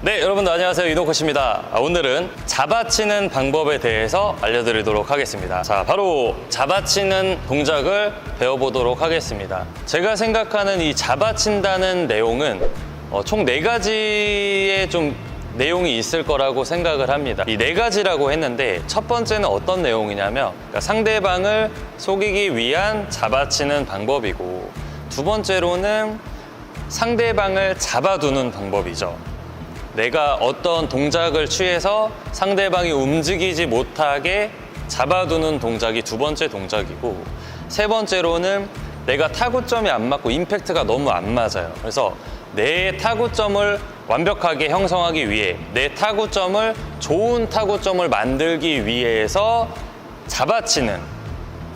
네, 여러분들 안녕하세요. 이동코치입니다. 오늘은 잡아치는 방법에 대해서 알려드리도록 하겠습니다. 자, 바로 잡아치는 동작을 배워보도록 하겠습니다. 제가 생각하는 이 잡아친다는 내용은 총 4가지의 좀 내용이 있을 거라고 생각을 합니다. 이 4가지라고 했는데 첫 번째는 어떤 내용이냐면 상대방을 속이기 위한 잡아치는 방법이고, 두 번째로는 상대방을 잡아두는 방법이죠. 내가 어떤 동작을 취해서 상대방이 움직이지 못하게 잡아두는 동작이 두 번째 동작이고, 세 번째로는 내가 타구점이 안 맞고 임팩트가 너무 안 맞아요. 그래서 내 타구점을 완벽하게 형성하기 위해, 내 타구점을 좋은 타구점을 만들기 위해서 잡아치는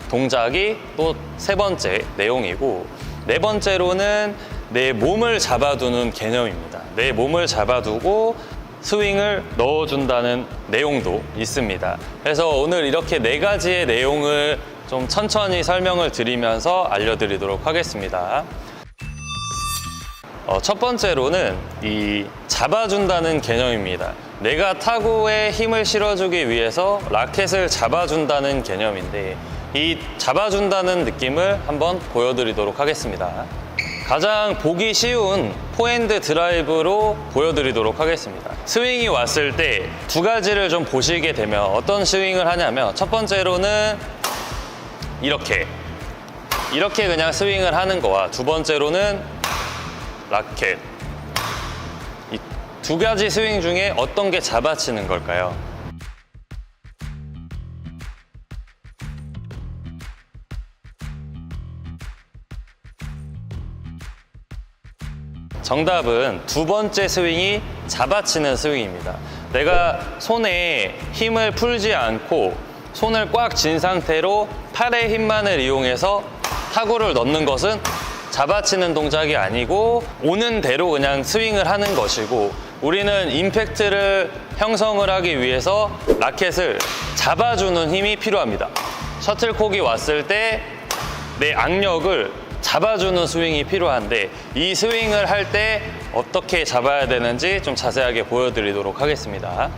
동작이 또 세 번째 내용이고, 네 번째로는 내 몸을 잡아두는 개념입니다. 내 몸을 잡아두고 스윙을 넣어준다는 내용도 있습니다. 그래서 오늘 이렇게 4가지의 내용을 좀 천천히 설명을 드리면서 알려드리도록 하겠습니다. 첫 번째로는 이 잡아준다는 개념입니다. 내가 타구에 힘을 실어주기 위해서 라켓을 잡아준다는 개념인데, 이 잡아준다는 느낌을 한번 보여드리도록 하겠습니다. 가장 보기 쉬운 포핸드 드라이브로 보여드리도록 하겠습니다. 스윙이 왔을 때 2가지를 좀 보시게 되면 어떤 스윙을 하냐면, 첫 번째로는 이렇게 그냥 스윙을 하는 거와, 두 번째로는 라켓. 이 2가지 스윙 중에 어떤 게 잡아치는 걸까요? 정답은 두 번째 스윙이 잡아치는 스윙입니다. 내가 손에 힘을 풀지 않고 손을 꽉 쥔 상태로 팔의 힘만을 이용해서 타구를 넣는 것은 잡아치는 동작이 아니고, 오는 대로 그냥 스윙을 하는 것이고, 우리는 임팩트를 형성을 하기 위해서 라켓을 잡아주는 힘이 필요합니다. 셔틀콕이 왔을 때 내 악력을 잡아주는 스윙이 필요한데, 이 스윙을 할 때 어떻게 잡아야 되는지 좀 자세하게 보여드리도록 하겠습니다.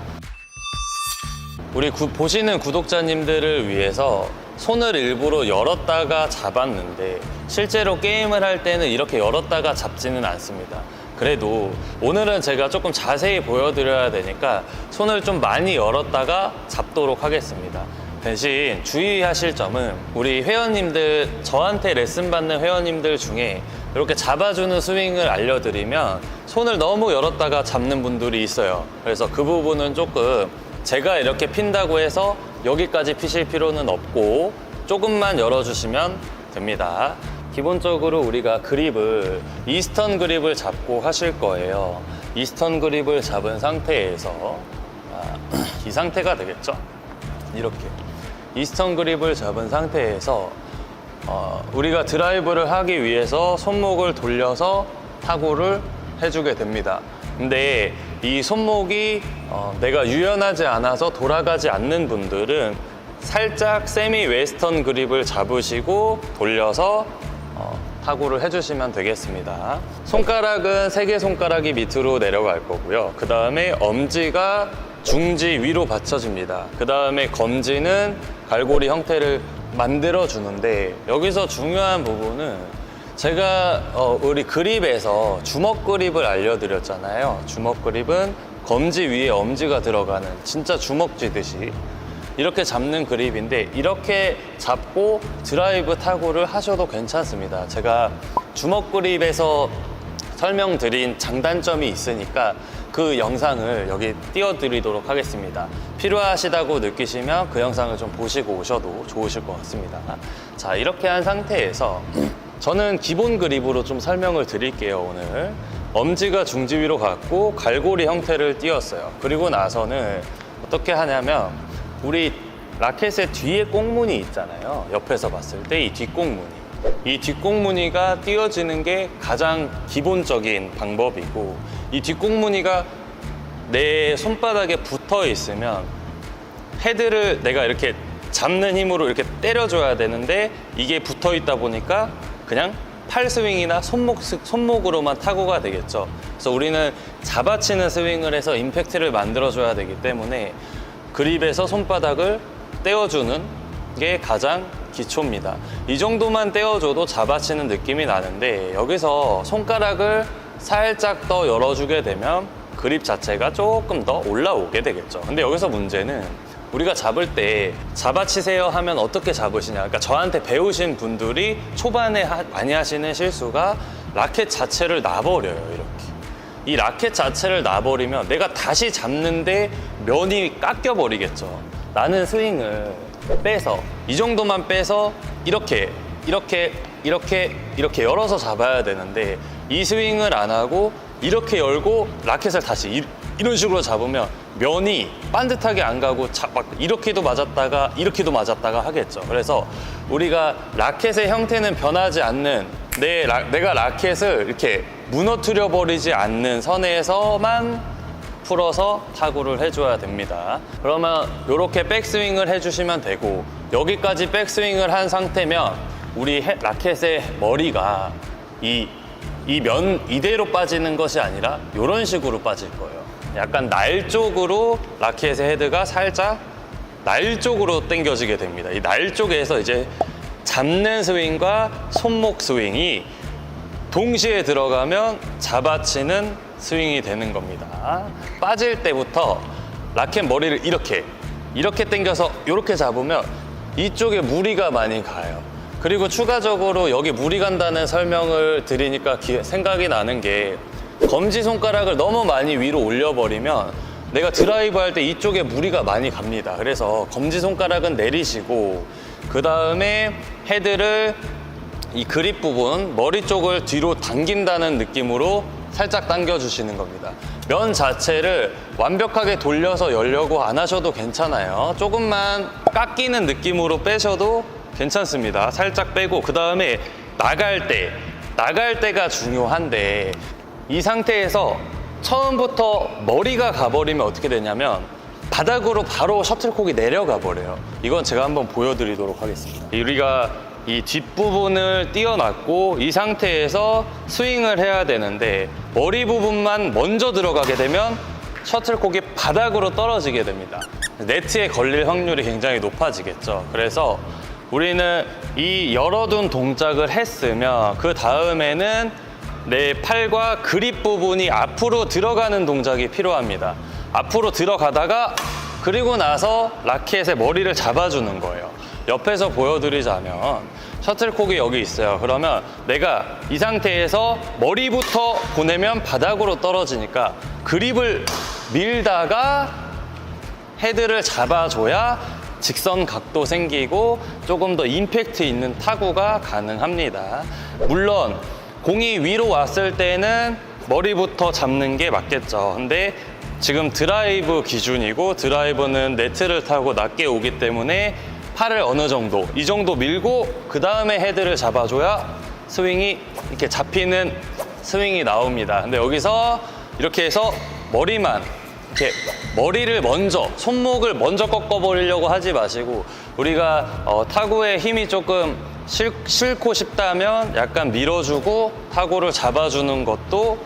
우리 보시는 구독자님들을 위해서 손을 일부러 열었다가 잡았는데, 실제로 게임을 할 때는 이렇게 열었다가 잡지는 않습니다. 그래도 오늘은 제가 조금 자세히 보여드려야 되니까 손을 좀 많이 열었다가 잡도록 하겠습니다. 대신 주의하실 점은, 우리 회원님들, 저한테 레슨 받는 회원님들 중에 이렇게 잡아주는 스윙을 알려드리면 손을 너무 열었다가 잡는 분들이 있어요. 그래서 그 부분은 조금 제가 이렇게 핀다고 해서 여기까지 피실 필요는 없고, 조금만 열어주시면 됩니다. 기본적으로 우리가 그립을 이스턴 그립을 잡고 하실 거예요. 이스턴 그립을 잡은 상태에서 이 상태가 되겠죠? 이렇게 이스턴 그립을 잡은 상태에서 우리가 드라이브를 하기 위해서 손목을 돌려서 타구를 해주게 됩니다. 근데 이 손목이 내가 유연하지 않아서 돌아가지 않는 분들은 살짝 세미 웨스턴 그립을 잡으시고 돌려서 타구를 해주시면 되겠습니다. 손가락은 3개 손가락이 밑으로 내려갈 거고요. 그 다음에 엄지가 중지 위로 받쳐집니다. 그 다음에 검지는 갈고리 형태를 만들어 주는데, 여기서 중요한 부분은 제가 우리 그립에서 주먹 그립을 알려드렸잖아요. 주먹 그립은 검지 위에 엄지가 들어가는, 진짜 주먹 쥐듯이 이렇게 잡는 그립인데, 이렇게 잡고 드라이브 타구를 하셔도 괜찮습니다. 제가 주먹 그립에서 설명드린 장단점이 있으니까 그 영상을 여기 띄워드리도록 하겠습니다. 필요하시다고 느끼시면 그 영상을 좀 보시고 오셔도 좋으실 것 같습니다. 자, 이렇게 한 상태에서 저는 기본 그립으로 좀 설명을 드릴게요. 오늘 엄지가 중지 위로 갔고 갈고리 형태를 띄웠어요. 그리고 나서는 어떻게 하냐면, 우리 라켓의 뒤에 꽁무니 있잖아요. 옆에서 봤을 때 이 뒷꽁무니, 이 뒷꽁무니가 띄워지는 게 가장 기본적인 방법이고, 이 뒷꽁무니가 내 손바닥에 붙어 있으면 헤드를 내가 이렇게 잡는 힘으로 이렇게 때려줘야 되는데, 이게 붙어 있다 보니까 그냥 팔 스윙이나 손목으로만 타구가 되겠죠. 그래서 우리는 잡아치는 스윙을 해서 임팩트를 만들어줘야 되기 때문에 그립에서 손바닥을 떼어주는 게 가장 기초입니다. 이 정도만 떼어줘도 잡아치는 느낌이 나는데 여기서 손가락을 살짝 더 열어주게 되면 그립 자체가 조금 더 올라오게 되겠죠. 근데 여기서 문제는 우리가 잡을 때 잡아치세요 하면 어떻게 잡으시냐. 그러니까 저한테 배우신 분들이 초반에 많이 하시는 실수가 라켓 자체를 놔버려요. 이렇게. 이 라켓 자체를 놔버리면 내가 다시 잡는데 면이 깎여버리겠죠. 나는 스윙을 빼서 이 정도만 빼서 이렇게 열어서 잡아야 되는데 이 스윙을 안 하고 이렇게 열고 라켓을 다시 이런 식으로 잡으면 면이 반듯하게 안 가고 막 이렇게도 맞았다가 이렇게도 맞았다가 하겠죠. 그래서 우리가 라켓의 형태는 변하지 않는 내가 라켓을 이렇게 무너뜨려 버리지 않는 선에서만 풀어서 타구를 해줘야 됩니다. 그러면 이렇게 백스윙을 해주시면 되고 여기까지 백스윙을 한 상태면 우리 라켓의 머리가 이 면 이대로 빠지는 것이 아니라 이런 식으로 빠질 거예요. 약간 날 쪽으로 라켓의 헤드가 살짝 날 쪽으로 당겨지게 됩니다. 이 날 쪽에서 이제 잡는 스윙과 손목 스윙이 동시에 들어가면 잡아치는 스윙이 되는 겁니다. 빠질 때부터 라켓 머리를 이렇게 당겨서 이렇게 잡으면 이쪽에 무리가 많이 가요. 그리고 추가적으로 여기 무리 간다는 설명을 드리니까 생각이 나는 게 검지손가락을 너무 많이 위로 올려버리면 내가 드라이브 할 때 이쪽에 무리가 많이 갑니다. 그래서 검지손가락은 내리시고 그 다음에 헤드를 이 그립 부분 머리 쪽을 뒤로 당긴다는 느낌으로 살짝 당겨주시는 겁니다. 면 자체를 완벽하게 돌려서 열려고 안 하셔도 괜찮아요. 조금만 깎이는 느낌으로 빼셔도 괜찮습니다. 살짝 빼고 그 다음에 나갈 때가 중요한데 이 상태에서 처음부터 머리가 가버리면 어떻게 되냐면 바닥으로 바로 셔틀콕이 내려가 버려요. 이건 제가 한번 보여드리도록 하겠습니다. 우리가 이 뒷부분을 띄워놨고 이 상태에서 스윙을 해야 되는데 머리 부분만 먼저 들어가게 되면 셔틀콕이 바닥으로 떨어지게 됩니다. 네트에 걸릴 확률이 굉장히 높아지겠죠. 그래서 우리는 이 열어둔 동작을 했으면 그 다음에는 내 팔과 그립 부분이 앞으로 들어가는 동작이 필요합니다. 앞으로 들어가다가 그리고 나서 라켓의 머리를 잡아주는 거예요. 옆에서 보여드리자면 셔틀콕이 여기 있어요. 그러면 내가 이 상태에서 머리부터 보내면 바닥으로 떨어지니까 그립을 밀다가 헤드를 잡아줘야 직선 각도 생기고 조금 더 임팩트 있는 타구가 가능합니다. 물론 공이 위로 왔을 때는 머리부터 잡는 게 맞겠죠. 근데 지금 드라이브 기준이고 드라이브는 네트를 타고 낮게 오기 때문에 팔을 어느 정도 이 정도 밀고 그 다음에 헤드를 잡아줘야 스윙이 이렇게 잡히는 스윙이 나옵니다. 근데 여기서 이렇게 해서 머리만 이렇게 머리를 먼저 손목을 먼저 꺾어버리려고 하지 마시고 우리가 타구의 힘이 조금 싫고 싶다면 약간 밀어주고 타구를 잡아주는 것도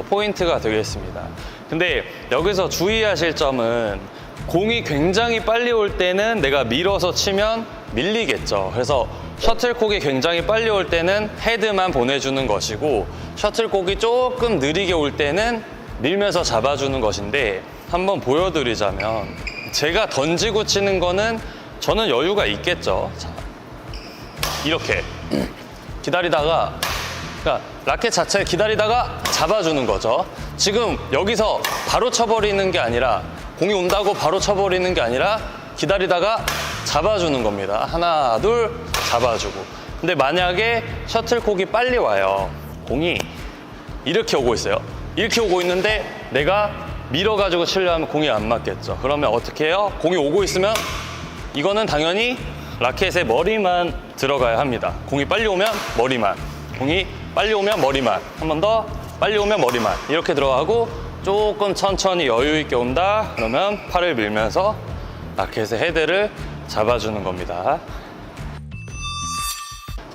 포인트가 되겠습니다. 근데 여기서 주의하실 점은 공이 굉장히 빨리 올 때는 내가 밀어서 치면 밀리겠죠. 그래서 셔틀콕이 굉장히 빨리 올 때는 헤드만 보내주는 것이고 셔틀콕이 조금 느리게 올 때는 밀면서 잡아주는 것인데 한번 보여드리자면 제가 던지고 치는 거는 저는 여유가 있겠죠. 자, 이렇게 기다리다가 그러니까 라켓 자체를 기다리다가 잡아주는 거죠. 지금 여기서 바로 쳐버리는 게 아니라 공이 온다고 바로 쳐버리는 게 아니라 기다리다가 잡아주는 겁니다. 하나, 둘, 잡아주고. 근데 만약에 셔틀콕이 빨리 와요. 공이 이렇게 오고 있어요. 이렇게 오고 있는데 내가 밀어가지고 치려면 공이 안 맞겠죠. 그러면 어떻게 해요? 공이 오고 있으면 이거는 당연히 라켓의 머리만 들어가야 합니다. 공이 빨리 오면 머리만. 공이 빨리 오면 머리만. 한 번 더 빨리 오면 머리만. 이렇게 들어가고 조금 천천히 여유 있게 온다. 그러면 팔을 밀면서 라켓의 헤드를 잡아주는 겁니다.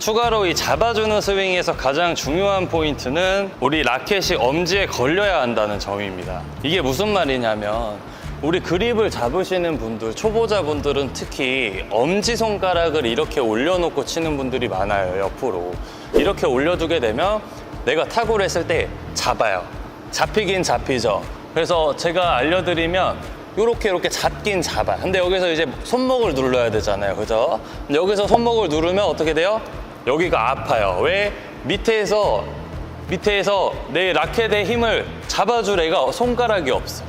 추가로 이 잡아주는 스윙에서 가장 중요한 포인트는 우리 라켓이 엄지에 걸려야 한다는 점입니다. 이게 무슨 말이냐면 우리 그립을 잡으시는 분들, 초보자분들은 특히 엄지손가락을 이렇게 올려놓고 치는 분들이 많아요. 옆으로 이렇게 올려두게 되면 내가 타구를 했을 때 잡아요. 잡히긴 잡히죠. 그래서 제가 알려드리면 이렇게 잡긴 잡아. 근데 여기서 이제 손목을 눌러야 되잖아요. 그죠? 근데 여기서 손목을 누르면 어떻게 돼요? 여기가 아파요. 왜? 밑에서 내 라켓의 힘을 잡아줄 애가 손가락이 없어.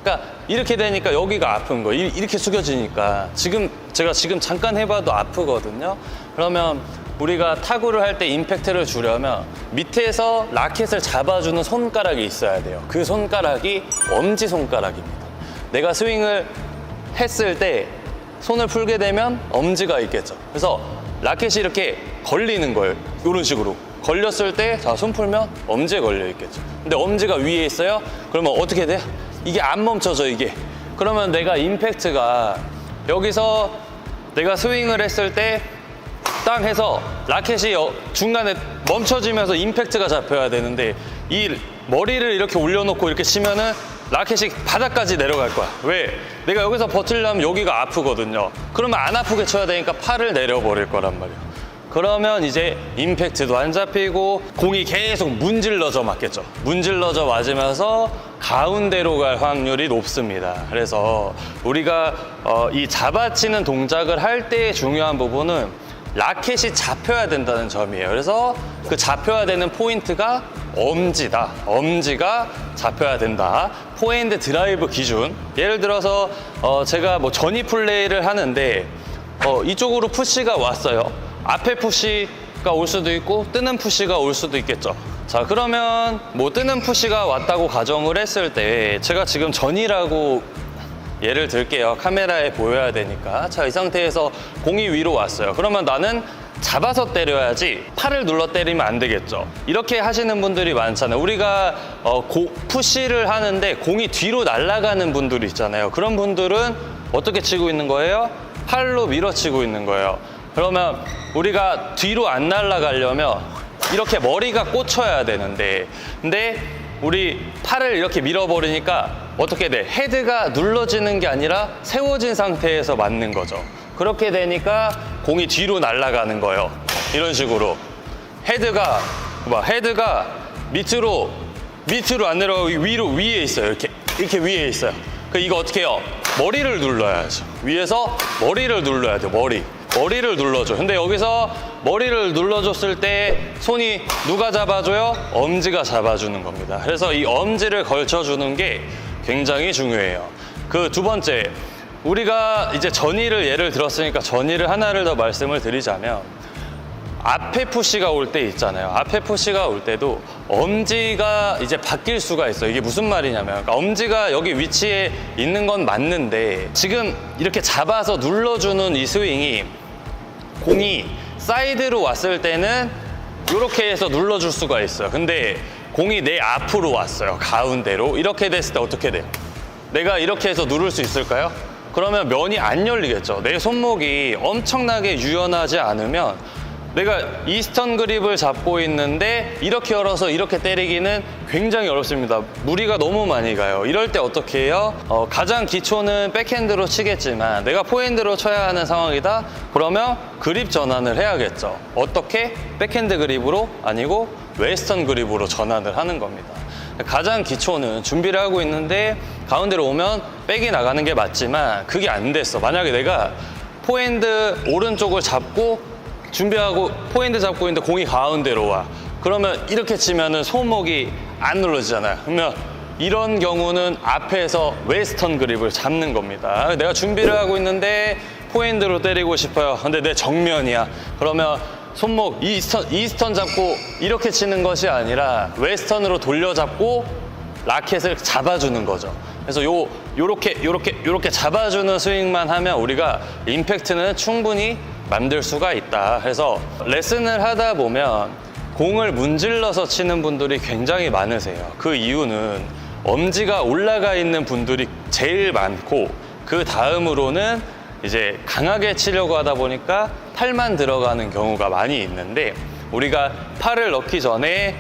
그러니까 이렇게 되니까 여기가 아픈 거예요. 이렇게 숙여지니까. 제가 지금 잠깐 해봐도 아프거든요. 그러면 우리가 타구를 할 때 임팩트를 주려면 밑에서 라켓을 잡아주는 손가락이 있어야 돼요. 그 손가락이 엄지손가락입니다. 내가 스윙을 했을 때 손을 풀게 되면 엄지가 있겠죠. 그래서 라켓이 이렇게 걸리는 거예요. 이런 식으로. 걸렸을 때, 자, 손 풀면 엄지에 걸려 있겠죠. 근데 엄지가 위에 있어요? 그러면 어떻게 돼요? 이게 안 멈춰져, 이게. 그러면 내가 임팩트가 여기서 내가 스윙을 했을 때 땅 해서 라켓이 중간에 멈춰지면서 임팩트가 잡혀야 되는데 이 머리를 이렇게 올려놓고 이렇게 치면은 라켓이 바닥까지 내려갈 거야. 왜? 내가 여기서 버틸려면 여기가 아프거든요. 그러면 안 아프게 쳐야 되니까 팔을 내려버릴 거란 말이야. 그러면 이제 임팩트도 안 잡히고 공이 계속 문질러져 맞겠죠. 문질러져 맞으면서 가운데로 갈 확률이 높습니다. 그래서 우리가 이 잡아치는 동작을 할 때의 중요한 부분은 라켓이 잡혀야 된다는 점이에요. 그래서 그 잡혀야 되는 포인트가 엄지다. 엄지가 잡혀야 된다. 포핸드 드라이브 기준. 예를 들어서 제가 뭐 전위 플레이를 하는데 이쪽으로 푸시가 왔어요. 앞에 푸시가 올 수도 있고 뜨는 푸시가 올 수도 있겠죠. 자, 그러면 뭐 뜨는 푸시가 왔다고 가정을 했을 때 제가 지금 전이라고 예를 들게요. 카메라에 보여야 되니까. 자, 이 상태에서 공이 위로 왔어요. 그러면 나는 잡아서 때려야지 팔을 눌러 때리면 안 되겠죠. 이렇게 하시는 분들이 많잖아요. 우리가 푸시를 하는데 공이 뒤로 날아가는 분들이 있잖아요. 그런 분들은 어떻게 치고 있는 거예요? 팔로 밀어치고 있는 거예요. 그러면 우리가 뒤로 안 날아가려면 이렇게 머리가 꽂혀야 되는데, 근데 우리 팔을 이렇게 밀어버리니까 어떻게 돼? 헤드가 눌러지는 게 아니라 세워진 상태에서 맞는 거죠. 그렇게 되니까 공이 뒤로 날아가는 거예요. 이런 식으로. 헤드가 밑으로 안 내려가고 위에 있어요. 이렇게 위에 있어요. 이거 어떻게 해요? 머리를 눌러야죠. 위에서 머리를 눌러야 돼요. 머리를 눌러줘. 근데 여기서 머리를 눌러줬을 때 손이 누가 잡아줘요? 엄지가 잡아주는 겁니다. 그래서 이 엄지를 걸쳐주는 게 굉장히 중요해요. 그 두 번째, 우리가 이제 전위를 예를 들었으니까 전위를 하나를 더 말씀을 드리자면 앞에 푸시가 올 때 있잖아요. 앞에 푸시가 올 때도 엄지가 이제 바뀔 수가 있어요. 이게 무슨 말이냐면 그러니까 엄지가 여기 위치에 있는 건 맞는데 지금 이렇게 잡아서 눌러주는 이 스윙이 공이 사이드로 왔을 때는 이렇게 해서 눌러줄 수가 있어요. 근데 공이 내 앞으로 왔어요. 가운데로. 이렇게 됐을 때 어떻게 돼요? 내가 이렇게 해서 누를 수 있을까요? 그러면 면이 안 열리겠죠. 내 손목이 엄청나게 유연하지 않으면 내가 이스턴 그립을 잡고 있는데 이렇게 열어서 이렇게 때리기는 굉장히 어렵습니다. 무리가 너무 많이 가요. 이럴 때 어떻게 해요? 가장 기초는 백핸드로 치겠지만 내가 포핸드로 쳐야 하는 상황이다? 그러면 그립 전환을 해야겠죠. 어떻게? 백핸드 그립으로 아니고 웨스턴 그립으로 전환을 하는 겁니다. 가장 기초는 준비를 하고 있는데 가운데로 오면 백이 나가는 게 맞지만 그게 안 됐어. 만약에 내가 포핸드 오른쪽을 잡고 준비하고 포핸드 잡고 있는데 공이 가운데로 와. 그러면 이렇게 치면은 손목이 안 눌러지잖아요. 그러면 이런 경우는 앞에서 웨스턴 그립을 잡는 겁니다. 내가 준비를 하고 있는데 포핸드로 때리고 싶어요. 근데 내 정면이야. 그러면 손목 이스턴 잡고 이렇게 치는 것이 아니라 웨스턴으로 돌려잡고 라켓을 잡아주는 거죠. 그래서 요렇게 잡아주는 스윙만 하면 우리가 임팩트는 충분히 만들 수가 있다. 그래서 레슨을 하다 보면 공을 문질러서 치는 분들이 굉장히 많으세요. 그 이유는 엄지가 올라가 있는 분들이 제일 많고 그 다음으로는 이제 강하게 치려고 하다 보니까 팔만 들어가는 경우가 많이 있는데, 우리가 팔을 넣기 전에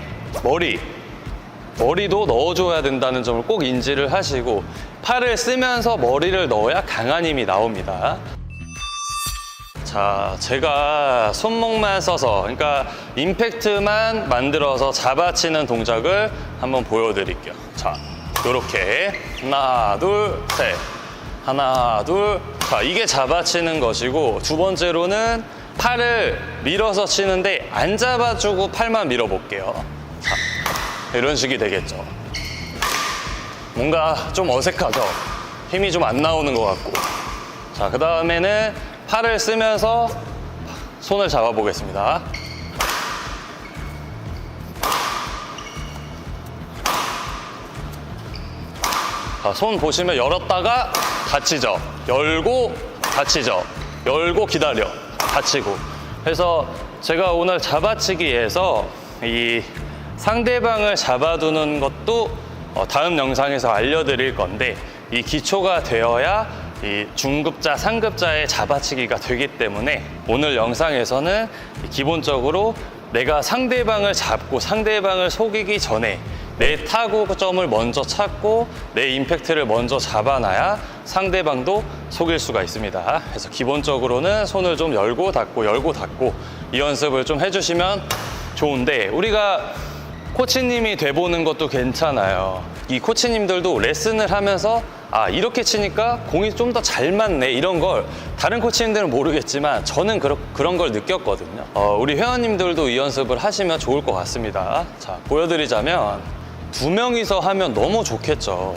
머리도 넣어줘야 된다는 점을 꼭 인지를 하시고, 팔을 쓰면서 머리를 넣어야 강한 힘이 나옵니다. 자, 제가 손목만 써서, 그러니까 임팩트만 만들어서 잡아치는 동작을 한번 보여드릴게요. 자, 요렇게 하나, 둘, 셋, 하나, 둘. 자, 이게 잡아치는 것이고, 두 번째로는 팔을 밀어서 치는데 안 잡아주고 팔만 밀어볼게요. 자, 이런 식이 되겠죠. 뭔가 좀 어색하죠? 힘이 좀 안 나오는 것 같고. 자, 그 다음에는 팔을 쓰면서 손을 잡아보겠습니다. 자, 손 보시면 열었다가 닫히죠. 열고 닫히죠. 열고 기다려. 닫히고. 그래서 제가 오늘 잡아치기에서 이 상대방을 잡아두는 것도 다음 영상에서 알려드릴 건데, 이 기초가 되어야 이 중급자, 상급자의 잡아치기가 되기 때문에 오늘 영상에서는 기본적으로 내가 상대방을 잡고 상대방을 속이기 전에 내 타구점을 먼저 찾고 내 임팩트를 먼저 잡아놔야 상대방도 속일 수가 있습니다. 그래서 기본적으로는 손을 좀 열고 닫고 이 연습을 좀 해주시면 좋은데, 우리가 코치님이 돼보는 것도 괜찮아요. 이 코치님들도 레슨을 하면서 이렇게 치니까 공이 좀 더 잘 맞네, 이런 걸 다른 코치님들은 모르겠지만 저는 그런 걸 느꼈거든요. 우리 회원님들도 이 연습을 하시면 좋을 것 같습니다. 자, 보여드리자면 두 명이서 하면 너무 좋겠죠.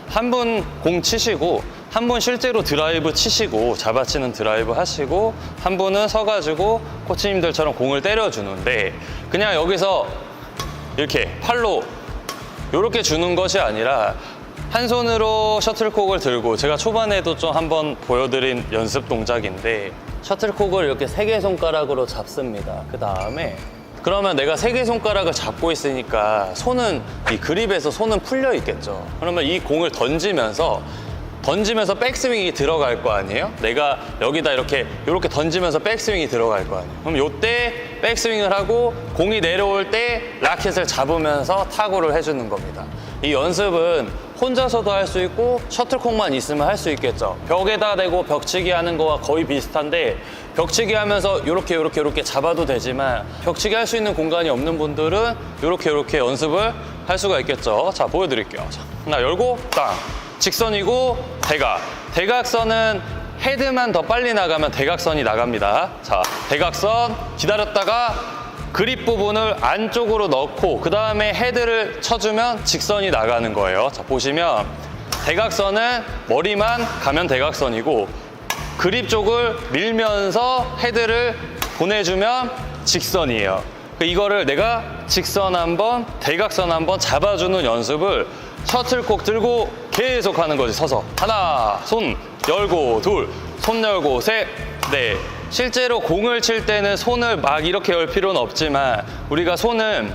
한 분 공 치시고, 한 분 실제로 드라이브 치시고, 잡아치는 드라이브 하시고, 한 분은 서가지고 코치님들처럼 공을 때려주는데, 그냥 여기서 이렇게 팔로 이렇게 주는 것이 아니라 한 손으로 셔틀콕을 들고, 제가 초반에도 좀 한번 보여드린 연습 동작인데, 셔틀콕을 이렇게 3개 손가락으로 잡습니다. 그 다음에 그러면 내가 3개 손가락을 잡고 있으니까 손은, 이 그립에서 손은 풀려 있겠죠. 그러면 이 공을 던지면서 백스윙이 들어갈 거 아니에요? 내가 여기다 이렇게 던지면서 백스윙이 들어갈 거 아니에요? 그럼 요때 백스윙을 하고 공이 내려올 때 라켓을 잡으면서 타구를 해주는 겁니다. 이 연습은 혼자서도 할 수 있고 셔틀콕만 있으면 할 수 있겠죠. 벽에다 대고 벽치기 하는 거와 거의 비슷한데, 벽치기 하면서 이렇게 잡아도 되지만, 벽치기 할 수 있는 공간이 없는 분들은 이렇게 연습을 할 수가 있겠죠. 자, 보여드릴게요. 자, 하나 열고 땅. 직선이고 대각선은 헤드만 더 빨리 나가면 대각선이 나갑니다. 자, 대각선 기다렸다가 그립 부분을 안쪽으로 넣고 그 다음에 헤드를 쳐주면 직선이 나가는 거예요. 자, 보시면 대각선은 머리만 가면 대각선이고, 그립 쪽을 밀면서 헤드를 보내주면 직선이에요. 이거를 내가 직선 한번, 대각선 한번 잡아주는 연습을 셔틀콕 들고 계속 하는 거지. 서서 하나, 손 열고 둘, 손 열고 셋, 넷. 실제로 공을 칠 때는 손을 막 이렇게 열 필요는 없지만 우리가 손은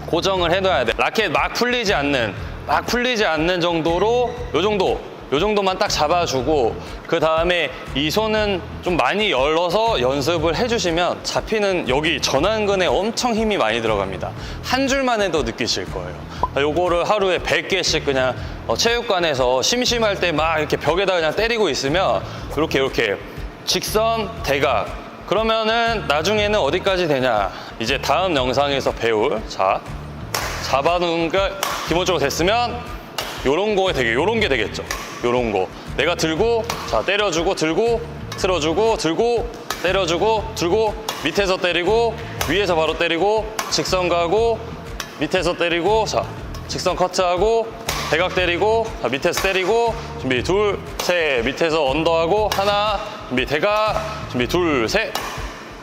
고정을 해둬야 돼. 라켓 막 풀리지 않는 정도로 요 정도만 딱 잡아주고, 그 다음에 이 손은 좀 많이 열어서 연습을 해주시면 잡히는, 여기 전완근에 엄청 힘이 많이 들어갑니다. 한 줄만 해도 느끼실 거예요. 요거를 하루에 100개씩 그냥 체육관에서 심심할 때 막 이렇게 벽에다 그냥 때리고 있으면 이렇게 직선, 대각. 그러면은 나중에는 어디까지 되냐? 이제 다음 영상에서 배울, 자, 잡아놓은 게 기본적으로 됐으면 요런 게 되겠죠. 요런 거. 내가 들고, 자, 때려주고, 들고, 틀어주고, 들고, 때려주고, 들고, 밑에서 때리고, 위에서 바로 때리고, 직선 가고, 밑에서 때리고, 자, 직선 커트하고, 대각 때리고, 자, 밑에서 때리고, 준비, 둘, 셋, 밑에서 언더하고, 하나, 준비, 대각, 준비, 둘, 셋.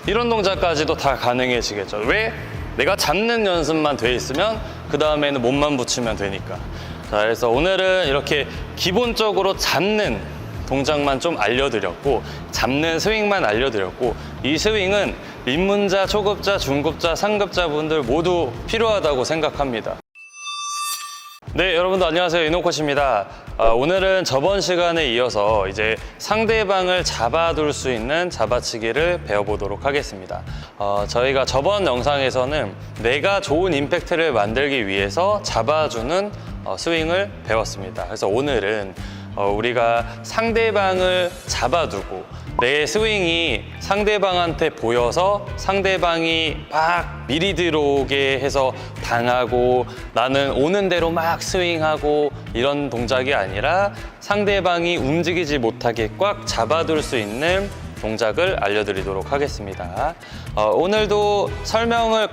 이런 동작까지도 다 가능해지겠죠. 왜? 내가 잡는 연습만 돼 있으면 그 다음에는 몸만 붙이면 되니까. 자, 그래서 오늘은 이렇게 기본적으로 잡는 동작만 좀 알려드렸고, 잡는 스윙만 알려드렸고, 이 스윙은 입문자, 초급자, 중급자, 상급자 분들 모두 필요하다고 생각합니다. 네, 여러분들 안녕하세요. 이노코치입니다. 오늘은 저번 시간에 이어서 이제 상대방을 잡아둘 수 있는 잡아치기를 배워보도록 하겠습니다. 저희가 저번 영상에서는 내가 좋은 임팩트를 만들기 위해서 잡아주는 스윙을 배웠습니다. 그래서 오늘은 우리가 상대방을 잡아두고 내 스윙이 상대방한테 보여서 상대방이 막 미리 들어오게 해서 당하고 나는 오는 대로 막 스윙하고 이런 동작이 아니라 상대방이 움직이지 못하게 꽉 잡아둘 수 있는 동작을 알려드리도록 하겠습니다. 오늘도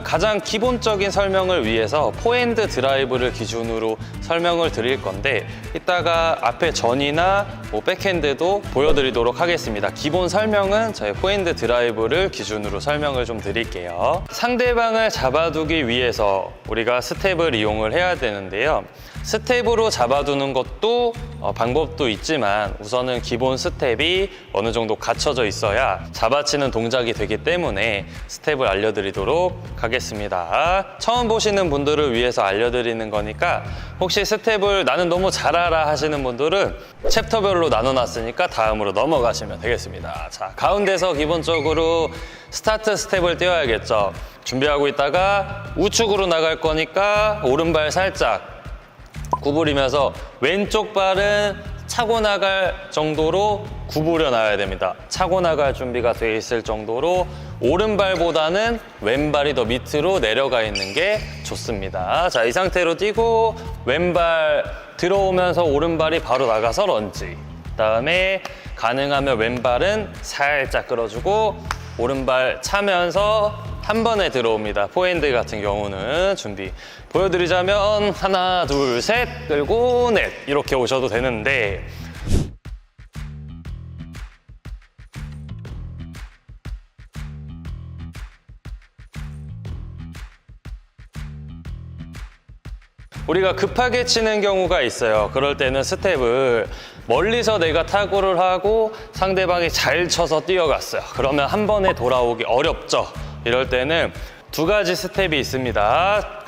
가장 기본적인 설명을 위해서 포핸드 드라이브를 기준으로 설명을 드릴 건데 이따가 앞에 전이나 백핸드도 보여드리도록 하겠습니다. 기본 설명은 저희 포핸드 드라이브를 기준으로 설명을 좀 드릴게요. 상대방을 잡아두기 위해서 우리가 스텝을 이용을 해야 되는데요. 스텝으로 잡아두는 것도 방법도 있지만 우선은 기본 스텝이 어느 정도 갖춰져 있어야 잡아치는 동작이 되기 때문에 스텝을 알려드리도록 하겠습니다. 처음 보시는 분들을 위해서 알려드리는 거니까 혹시 스텝을 나는 너무 잘 알아 하시는 분들은 챕터별로 나눠놨으니까 다음으로 넘어가시면 되겠습니다. 자, 가운데서 기본적으로 스타트 스텝을 띄워야겠죠. 준비하고 있다가 우측으로 나갈 거니까 오른발 살짝 구부리면서 왼쪽 발은 차고 나갈 정도로 구부려 놔야 됩니다. 차고 나갈 준비가 돼 있을 정도로 오른발보다는 왼발이 더 밑으로 내려가 있는 게 좋습니다. 자, 이 상태로 뛰고 왼발 들어오면서 오른발이 바로 나가서 런지. 그다음에 가능하면 왼발은 살짝 끌어주고 오른발 차면서 한 번에 들어옵니다. 포핸드 같은 경우는 준비 보여드리자면 하나, 둘, 셋 끌고 넷 이렇게 오셔도 되는데 우리가 급하게 치는 경우가 있어요. 그럴 때는 스텝을 멀리서 내가 타구를 하고 상대방이 잘 쳐서 뛰어갔어요. 그러면 한 번에 돌아오기 어렵죠. 이럴 때는 두 가지 스텝이 있습니다.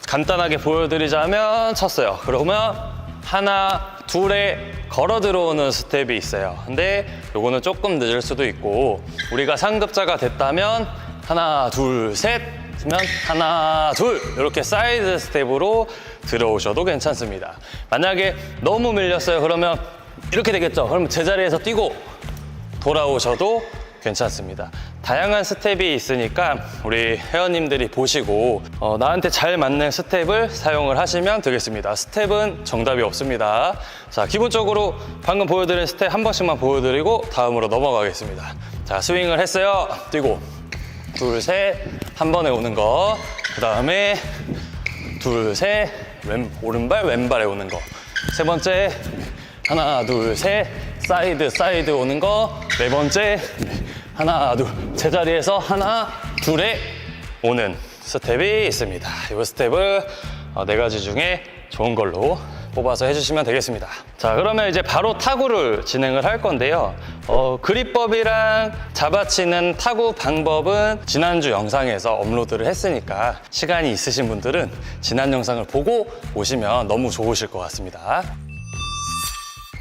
간단하게 보여드리자면 쳤어요. 그러면 하나, 둘에 걸어 들어오는 스텝이 있어요. 근데 요거는 조금 늦을 수도 있고 우리가 상급자가 됐다면 하나, 둘, 셋 면 하나, 둘 이렇게 사이드 스텝으로 들어오셔도 괜찮습니다. 만약에 너무 밀렸어요. 그러면 이렇게 되겠죠. 그럼 제자리에서 뛰고 돌아오셔도 괜찮습니다. 다양한 스텝이 있으니까 우리 회원님들이 보시고 나한테 잘 맞는 스텝을 사용을 하시면 되겠습니다. 스텝은 정답이 없습니다. 자, 기본적으로 방금 보여드린 스텝 한 번씩만 보여드리고 다음으로 넘어가겠습니다. 자, 스윙을 했어요. 뛰고 둘, 셋 한 번에 오는 거. 그 다음에 둘, 셋 오른발 왼발에 오는 거. 세 번째 하나, 둘, 셋 사이드 오는 거. 네 번째 하나, 둘 제자리에서 하나, 둘에 오는 스텝이 있습니다. 이 스텝을 네 가지 중에 좋은 걸로 뽑아서 해주시면 되겠습니다. 자, 그러면 이제 바로 타구를 진행을 할 건데요. 그립법이랑 잡아치는 타구 방법은 지난주 영상에서 업로드를 했으니까 시간이 있으신 분들은 지난 영상을 보고 오시면 너무 좋으실 것 같습니다.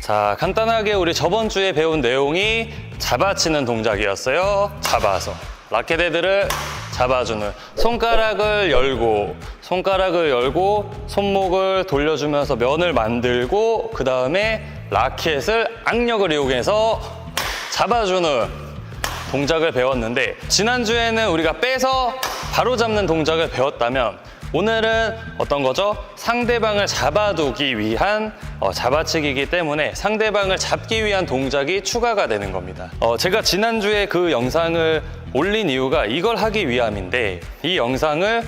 자, 간단하게 우리 저번 주에 배운 내용이 잡아치는 동작이었어요. 잡아서 라켓 헤드를 잡아주는 손가락을 열고 손목을 돌려주면서 면을 만들고 그 다음에 라켓을 악력을 이용해서 잡아주는 동작을 배웠는데 지난주에는 우리가 빼서 바로 잡는 동작을 배웠다면 오늘은 어떤 거죠? 상대방을 잡아두기 위한 잡아치기이기 때문에 상대방을 잡기 위한 동작이 추가가 되는 겁니다. 제가 지난주에 그 영상을 올린 이유가 이걸 하기 위함인데 이 영상을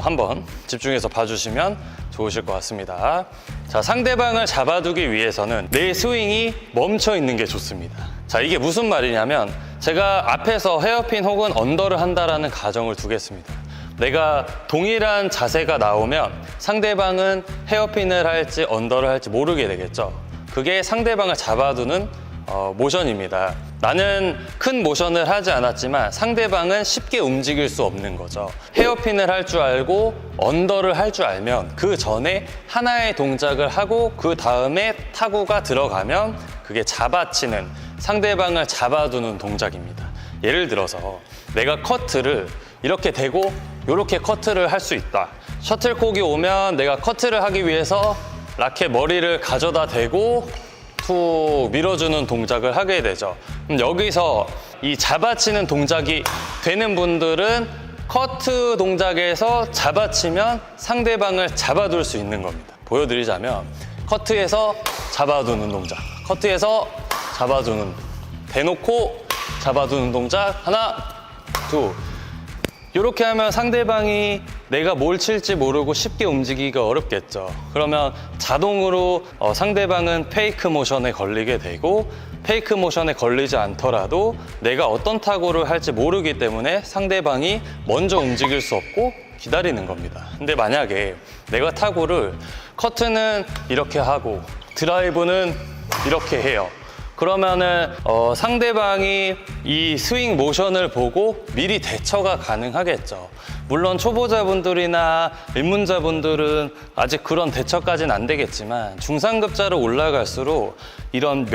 한번 집중해서 봐주시면 좋으실 것 같습니다. 자, 상대방을 잡아두기 위해서는 내 스윙이 멈춰 있는 게 좋습니다. 자, 이게 무슨 말이냐면 제가 앞에서 헤어핀 혹은 언더를 한다라는 가정을 두겠습니다. 내가 동일한 자세가 나오면 상대방은 헤어핀을 할지 언더를 할지 모르게 되겠죠. 그게 상대방을 잡아두는 모션입니다. 나는 큰 모션을 하지 않았지만 상대방은 쉽게 움직일 수 없는 거죠. 헤어핀을 할 줄 알고 언더를 할 줄 알면 그 전에 하나의 동작을 하고 그 다음에 타구가 들어가면 그게 잡아치는, 상대방을 잡아두는 동작입니다. 예를 들어서 내가 커트를 이렇게 대고 이렇게 커트를 할 수 있다. 셔틀콕이 오면 내가 커트를 하기 위해서 라켓 머리를 가져다 대고 툭 밀어주는 동작을 하게 되죠. 그럼 여기서 이 잡아치는 동작이 되는 분들은 커트 동작에서 잡아치면 상대방을 잡아둘 수 있는 겁니다. 보여드리자면 커트에서 잡아두는 동작, 커트에서 잡아두는, 대놓고 잡아두는 동작, 하나, 둘. 이렇게 하면 상대방이 내가 뭘 칠지 모르고 쉽게 움직이기가 어렵겠죠. 그러면 자동으로 상대방은 페이크 모션에 걸리게 되고, 페이크 모션에 걸리지 않더라도 내가 어떤 타구를 할지 모르기 때문에 상대방이 먼저 움직일 수 없고 기다리는 겁니다. 근데 만약에 내가 타구를 커트는 이렇게 하고 드라이브는 이렇게 해요. 그러면은 상대방이 이 스윙 모션을 보고 미리 대처가 가능하겠죠. 물론 초보자분들이나 입문자분들은 아직 그런 대처까지는 안 되겠지만 중상급자로 올라갈수록 이런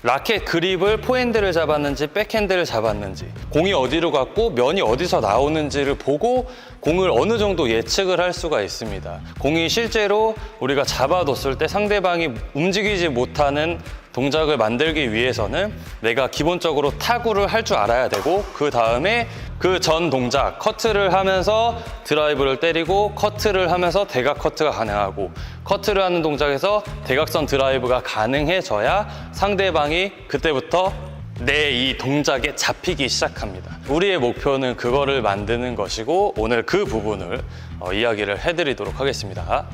라켓 그립을 포핸드를 잡았는지 백핸드를 잡았는지, 공이 어디로 갔고 면이 어디서 나오는지를 보고 공을 어느 정도 예측을 할 수가 있습니다. 공이 실제로 우리가 잡아뒀을 때 상대방이 움직이지 못하는 동작을 만들기 위해서는 내가 기본적으로 타구를 할 줄 알아야 되고, 그 다음에 그 전 동작, 커트를 하면서 드라이브를 때리고 커트를 하면서 대각 커트가 가능하고, 커트를 하는 동작에서 대각선 드라이브가 가능해져야 상대방이 그때부터 내 이 동작에 잡히기 시작합니다. 우리의 목표는 그거를 만드는 것이고, 오늘 그 부분을 이야기를 해드리도록 하겠습니다.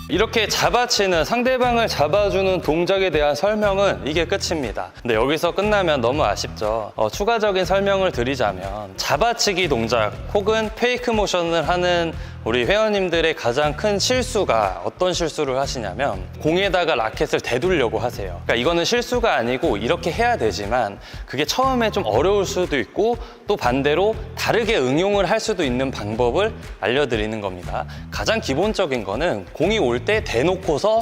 이렇게 잡아치는, 상대방을 잡아주는 동작에 대한 설명은 이게 끝입니다. 근데 여기서 끝나면 너무 아쉽죠. 추가적인 설명을 드리자면 잡아치기 동작 혹은 페이크 모션을 하는 우리 회원님들의 가장 큰 실수가 어떤 실수를 하시냐면 공에다가 라켓을 대두려고 하세요. 그러니까 이거는 실수가 아니고 이렇게 해야 되지만 그게 처음에 좀 어려울 수도 있고 또 반대로 다르게 응용을 할 수도 있는 방법을 알려드리는 겁니다. 가장 기본적인 거는 공이 올 때 대놓고서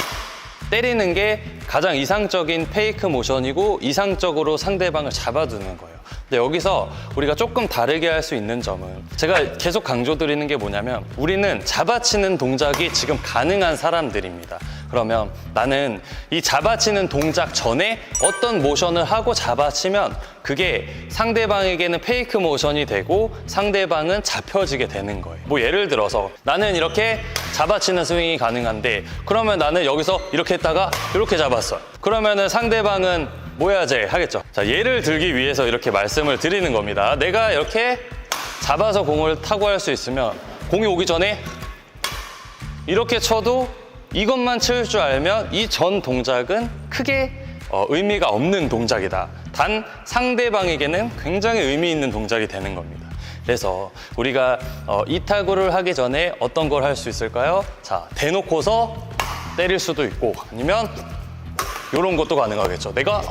때리는 게 가장 이상적인 페이크 모션이고 이상적으로 상대방을 잡아두는 거예요. 근데 여기서 우리가 조금 다르게 할 수 있는 점은 제가 계속 강조드리는 게 뭐냐면 우리는 잡아치는 동작이 지금 가능한 사람들입니다. 그러면 나는 이 잡아치는 동작 전에 어떤 모션을 하고 잡아치면 그게 상대방에게는 페이크 모션이 되고 상대방은 잡혀지게 되는 거예요. 뭐 예를 들어서 나는 이렇게 잡아치는 스윙이 가능한데 그러면 나는 여기서 이렇게 했다가 이렇게 잡았어요. 그러면은 상대방은 뭐 해야지 하겠죠. 자, 예를 들기 위해서 이렇게 말씀을 드리는 겁니다. 내가 이렇게 잡아서 공을 타고 할 수 있으면 공이 오기 전에 이렇게 쳐도 이것만 칠 줄 알면 이 전 동작은 크게 의미가 없는 동작이다. 단 상대방에게는 굉장히 의미 있는 동작이 되는 겁니다. 그래서 우리가 이 타구를 하기 전에 어떤 걸 할 수 있을까요? 자, 대놓고서 때릴 수도 있고 아니면 이런 것도 가능하겠죠. 내가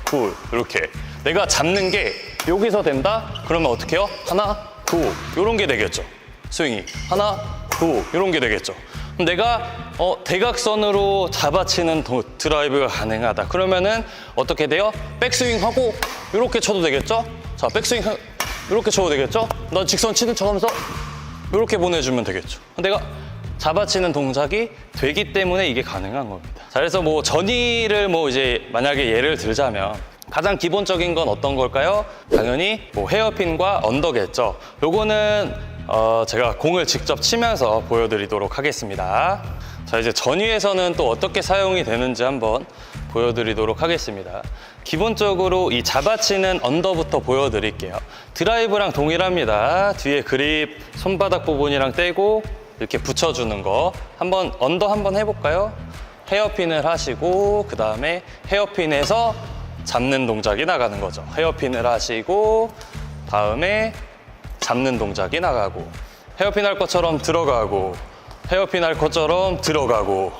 굿 이렇게 내가 잡는 게 여기서 된다? 그러면 어떻게 해요? 하나, 굿 이런 게 되겠죠. 스윙이 하나, 굿 이런 게 되겠죠. 그럼 내가 대각선으로 잡아치는 드라이브가 가능하다. 그러면은 어떻게 돼요? 백스윙하고 이렇게 쳐도 되겠죠? 자, 백스윙 이렇게 쳐도 되겠죠? 나 직선 치는 척하면서 이렇게 보내주면 되겠죠. 내가 잡아치는 동작이 되기 때문에 이게 가능한 겁니다. 자, 그래서 뭐 전위를 이제 만약에 예를 들자면 가장 기본적인 건 어떤 걸까요? 당연히 뭐 헤어핀과 언더겠죠. 요거는 제가 공을 직접 치면서 보여드리도록 하겠습니다. 자, 이제 전위에서는 또 어떻게 사용이 되는지 한번 보여드리도록 하겠습니다. 기본적으로 이 잡아치는 언더부터 보여드릴게요. 드라이브랑 동일합니다. 뒤에 그립 손바닥 부분이랑 떼고 이렇게 붙여주는 거 한번 언더 한번 해볼까요? 헤어핀을 하시고 그 다음에 헤어핀에서 잡는 동작이 나가는 거죠. 헤어핀을 하시고 다음에 잡는 동작이 나가고 헤어핀 할 것처럼 들어가고 헤어핀 할 것처럼 들어가고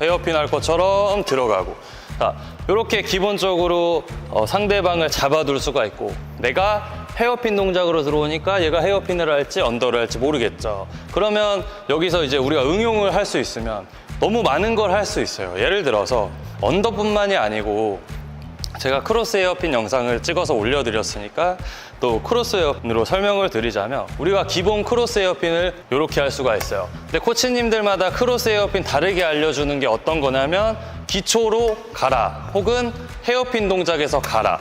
헤어핀 할 것처럼 들어가고. 자, 이렇게 기본적으로 상대방을 잡아둘 수가 있고, 내가 헤어핀 동작으로 들어오니까 얘가 헤어핀을 할지 언더를 할지 모르겠죠. 그러면 여기서 이제 우리가 응용을 할 수 있으면 너무 많은 걸 할 수 있어요. 예를 들어서 언더뿐만이 아니고, 제가 크로스 헤어핀 영상을 찍어서 올려드렸으니까 또 크로스 헤어핀으로 설명을 드리자면, 우리가 기본 크로스 헤어핀을 이렇게 할 수가 있어요. 근데 코치님들마다 크로스 헤어핀 다르게 알려주는 게 어떤 거냐면, 기초로 가라 혹은 헤어핀 동작에서 가라,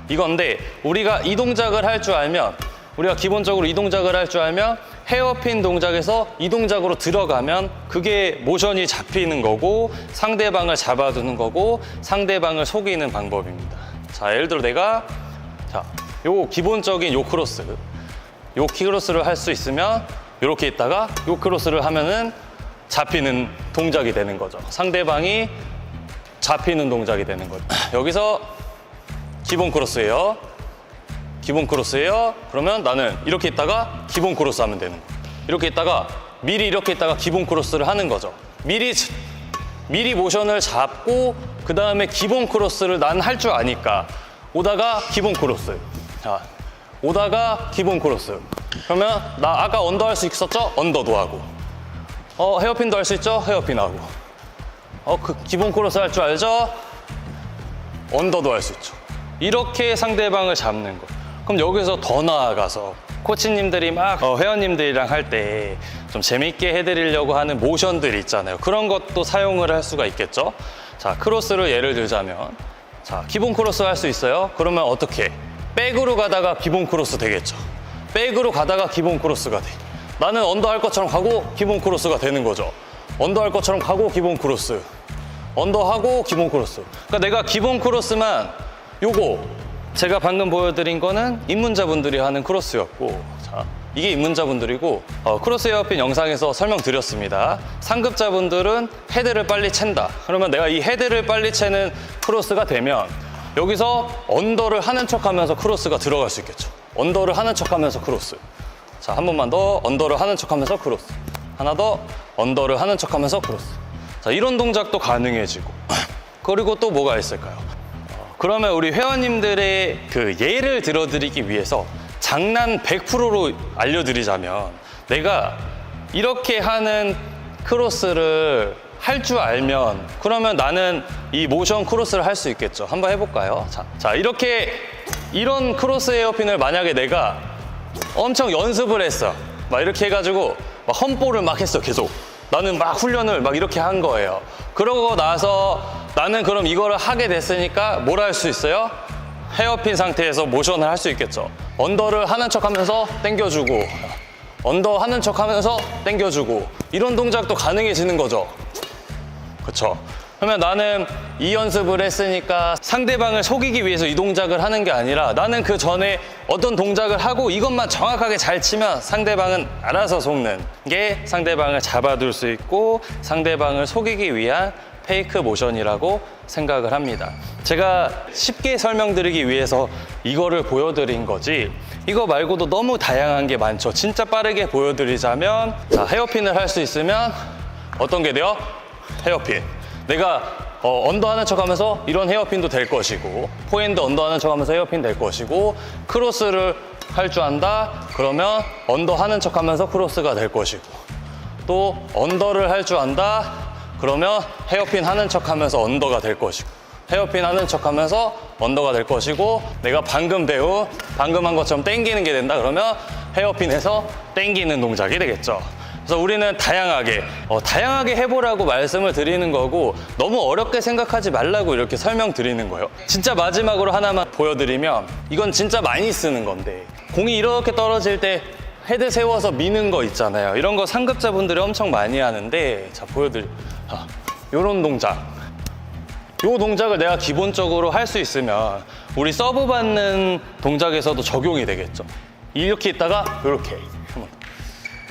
이건데, 우리가 이 동작을 할 줄 알면, 우리가 기본적으로 이 동작을 할 줄 알면 헤어핀 동작에서 이 동작으로 들어가면 그게 모션이 잡히는 거고, 상대방을 잡아두는 거고, 상대방을 속이는 방법입니다. 자, 예를 들어 내가 요 기본적인 요 크로스를 할 수 있으면 이렇게 있다가 요 크로스를 하면은 잡히는 동작이 되는 거죠. 상대방이 잡히는 동작이 되는 거죠. 여기서 기본 크로스예요. 기본 크로스예요. 그러면 나는 이렇게 있다가 기본 크로스 하면 되는 거예요. 이렇게 있다가 미리 이렇게 있다가 기본 크로스를 하는 거죠. 미리 모션을 잡고 그 다음에 기본 크로스를 난 할 줄 아니까 오다가 기본 크로스. 자, 오다가 기본 크로스. 그러면 나 아까 언더 할 수 있었죠? 언더도 하고. 헤어핀도 할 수 있죠? 헤어핀 하고. 그 기본 크로스 할 줄 알죠? 언더도 할 수 있죠. 이렇게 상대방을 잡는 거. 그럼 여기서 더 나아가서 코치님들이 막 회원님들이랑 할 때 좀 재밌게 해드리려고 하는 모션들 있잖아요. 그런 것도 사용을 할 수가 있겠죠. 자, 크로스를 예를 들자면, 자, 기본 크로스 할 수 있어요. 그러면 어떻게? 백으로 가다가 기본 크로스 되겠죠. 백으로 가다가 기본 크로스가 돼. 나는 언더 할 것처럼 가고 기본 크로스가 되는 거죠. 언더 할 것처럼 가고 기본 크로스. 언더하고 기본 크로스. 그러니까 내가 기본 크로스만, 요거 제가 방금 보여드린 거는 입문자분들이 하는 크로스였고, 자, 이게 입문자분들이고, 크로스 헤어핀 영상에서 설명드렸습니다. 상급자분들은 헤드를 빨리 챈다. 그러면 내가 이 헤드를 빨리 채는 크로스가 되면 여기서 언더를 하는 척하면서 크로스가 들어갈 수 있겠죠. 언더를 하는 척하면서 크로스. 자, 한 번만 더. 언더를 하는 척하면서 크로스. 하나 더. 언더를 하는 척하면서 크로스. 자, 이런 동작도 가능해지고. 그리고 또 뭐가 있을까요? 그러면 우리 회원님들의 그 예를 들어드리기 위해서 장난 100%로 알려드리자면, 내가 이렇게 하는 크로스를 할 줄 알면 그러면 나는 이 모션 크로스를 할 수 있겠죠. 한번 해볼까요? 자, 이런 크로스 헤어핀을 만약에 내가 엄청 연습을 했어. 막 이렇게 해가지고 막 험볼을 막 했어. 계속 나는 막 훈련을 막 이렇게 한 거예요. 그러고 나서 나는 그럼 이거를 하게 됐으니까 뭘 할 수 있어요? 헤어핀 상태에서 모션을 할 수 있겠죠. 언더를 하는 척 하면서 당겨주고, 언더 하는 척 하면서 당겨주고, 이런 동작도 가능해지는 거죠. 그쵸? 그러면 나는 이 연습을 했으니까 상대방을 속이기 위해서 이 동작을 하는 게 아니라, 나는 그 전에 어떤 동작을 하고 이것만 정확하게 잘 치면 상대방은 알아서 속는 게 상대방을 잡아둘 수 있고 상대방을 속이기 위한 페이크 모션이라고 생각을 합니다. 제가 쉽게 설명드리기 위해서 이거를 보여드린 거지, 이거 말고도 너무 다양한 게 많죠. 진짜 빠르게 보여드리자면, 자, 헤어핀을 할 수 있으면 어떤 게 돼요? 헤어핀. 내가 언더 하는 척 하면서 이런 헤어핀도 될 것이고, 포핸드 언더 하는 척 하면서 헤어핀 될 것이고, 크로스를 할 줄 안다? 그러면 언더 하는 척 하면서 크로스가 될 것이고, 또 언더를 할 줄 안다? 그러면 헤어핀 하는 척 하면서 언더가 될 것이고, 헤어핀 하는 척 하면서 언더가 될 것이고, 내가 방금 한 것처럼 당기는 게 된다? 그러면 헤어핀에서 당기는 동작이 되겠죠. 그래서 우리는 다양하게 해보라고 말씀을 드리는 거고, 너무 어렵게 생각하지 말라고 이렇게 설명드리는 거예요. 진짜 마지막으로 하나만 보여드리면, 이건 진짜 많이 쓰는 건데, 공이 이렇게 떨어질 때 헤드 세워서 미는 거 있잖아요. 이런 거 상급자분들이 엄청 많이 하는데, 자, 요런 동작. 요 동작을 내가 기본적으로 할 수 있으면 우리 서브 받는 동작에서도 적용이 되겠죠. 이렇게 있다가 이렇게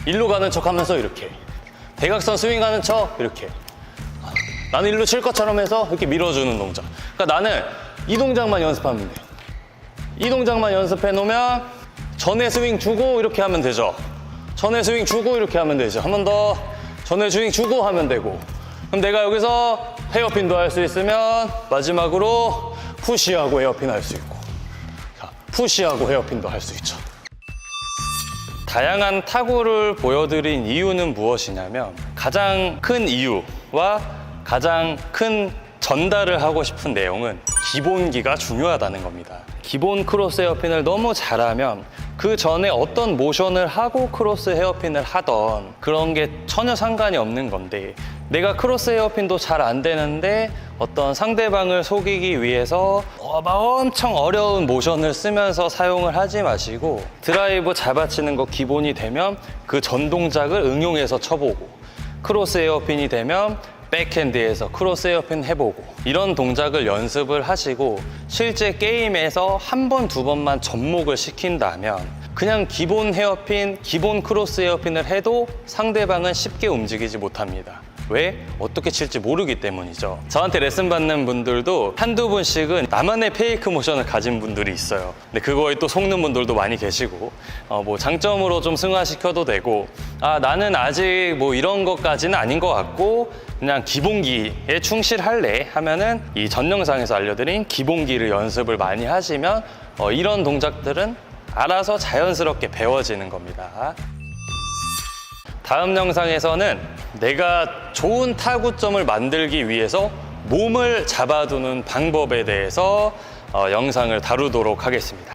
일로 가는 척 하면서 이렇게 대각선 스윙하는 척 이렇게, 나는 일로 칠 것처럼 해서 이렇게 밀어주는 동작. 그러니까 나는 이 동작만 연습하면 돼. 이 동작만 연습해 놓으면 전에 스윙 주고 이렇게 하면 되죠. 전에 스윙 주고 이렇게 하면 되죠. 한 번 더 전에 스윙 주고 하면 되고, 그럼 내가 여기서 헤어핀도 할 수 있으면 마지막으로 푸시하고 헤어핀 할 수 있고, 자, 푸시하고 헤어핀도 할 수 있죠. 다양한 타구를 보여드린 이유는 무엇이냐면 가장 큰 이유와 가장 큰 전달을 하고 싶은 내용은 기본기가 중요하다는 겁니다. 기본 크로스 헤어핀을 너무 잘하면 그 전에 어떤 모션을 하고 크로스 헤어핀을 하던 그런 게 전혀 상관이 없는 건데, 내가 크로스 헤어핀도 잘 안 되는데 어떤 상대방을 속이기 위해서 막 엄청 어려운 모션을 쓰면서 사용을 하지 마시고, 드라이브 잡아치는 거 기본이 되면 그 전 동작을 응용해서 쳐보고, 크로스 헤어핀이 되면 백핸드에서 크로스 헤어핀 해보고, 이런 동작을 연습을 하시고 실제 게임에서 한 번, 두 번만 접목을 시킨다면 그냥 기본 헤어핀, 기본 크로스 헤어핀을 해도 상대방은 쉽게 움직이지 못합니다. 왜? 어떻게 칠지 모르기 때문이죠. 저한테 레슨 받는 분들도 한두 분씩은 나만의 페이크 모션을 가진 분들이 있어요. 근데 그거에 또 속는 분들도 많이 계시고, 뭐 장점으로 좀 승화시켜도 되고, 나는 아직 뭐 이런 것까지는 아닌 것 같고 그냥 기본기에 충실할래 하면은 이 전 영상에서 알려드린 기본기를 연습을 많이 하시면 이런 동작들은 알아서 자연스럽게 배워지는 겁니다. 다음 영상에서는 내가 좋은 타구점을 만들기 위해서 몸을 잡아두는 방법에 대해서 영상을 다루도록 하겠습니다.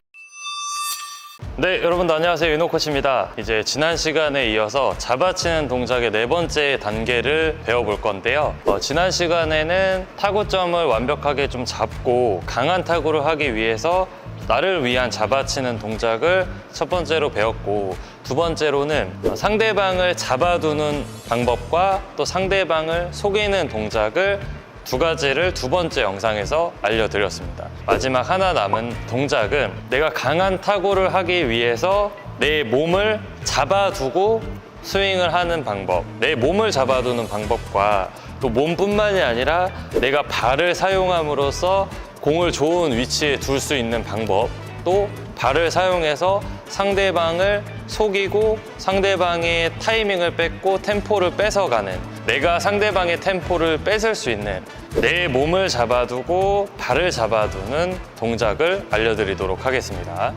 네, 여러분들 안녕하세요. 윤호 코치입니다. 이제 지난 시간에 이어서 잡아치는 동작의 4번째 단계를 배워볼 건데요. 지난 시간에는 타구점을 완벽하게 좀 잡고 강한 타구를 하기 위해서 나를 위한 잡아치는 동작을 첫 번째로 배웠고, 두 번째로는 상대방을 잡아두는 방법과 또 상대방을 속이는 동작을 두 가지를 두 번째 영상에서 알려드렸습니다. 마지막 하나 남은 동작은 내가 강한 타구를 하기 위해서 내 몸을 잡아두고 스윙을 하는 방법, 내 몸을 잡아두는 방법과 또 몸뿐만이 아니라 내가 발을 사용함으로써 공을 좋은 위치에 둘 수 있는 방법, 또 발을 사용해서 상대방을 속이고 상대방의 타이밍을 뺏고 템포를 뺏어가는, 내가 상대방의 템포를 뺏을 수 있는 내 몸을 잡아두고 발을 잡아두는 동작을 알려드리도록 하겠습니다.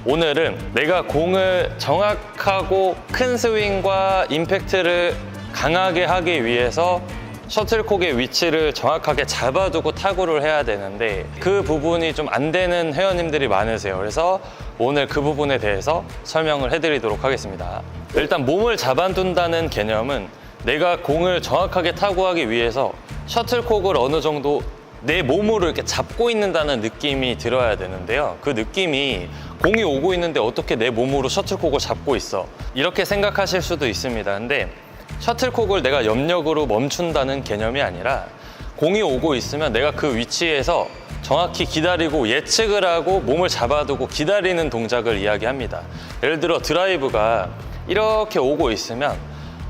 오늘은 내가 공을 정확하고 큰 스윙과 임팩트를 강하게 하기 위해서 셔틀콕의 위치를 정확하게 잡아두고 타구를 해야 되는데 그 부분이 좀 안 되는 회원님들이 많으세요. 그래서 오늘 그 부분에 대해서 설명을 해드리도록 하겠습니다. 일단 몸을 잡아둔다는 개념은 내가 공을 정확하게 타구하기 위해서 셔틀콕을 어느 정도 내 몸으로 이렇게 잡고 있는다는 느낌이 들어야 되는데요. 그 느낌이 공이 오고 있는데 어떻게 내 몸으로 셔틀콕을 잡고 있어? 이렇게 생각하실 수도 있습니다. 근데 셔틀콕을 내가 염력으로 멈춘다는 개념이 아니라 공이 오고 있으면 내가 그 위치에서 정확히 기다리고 예측을 하고 몸을 잡아두고 기다리는 동작을 이야기합니다. 예를 들어 드라이브가 이렇게 오고 있으면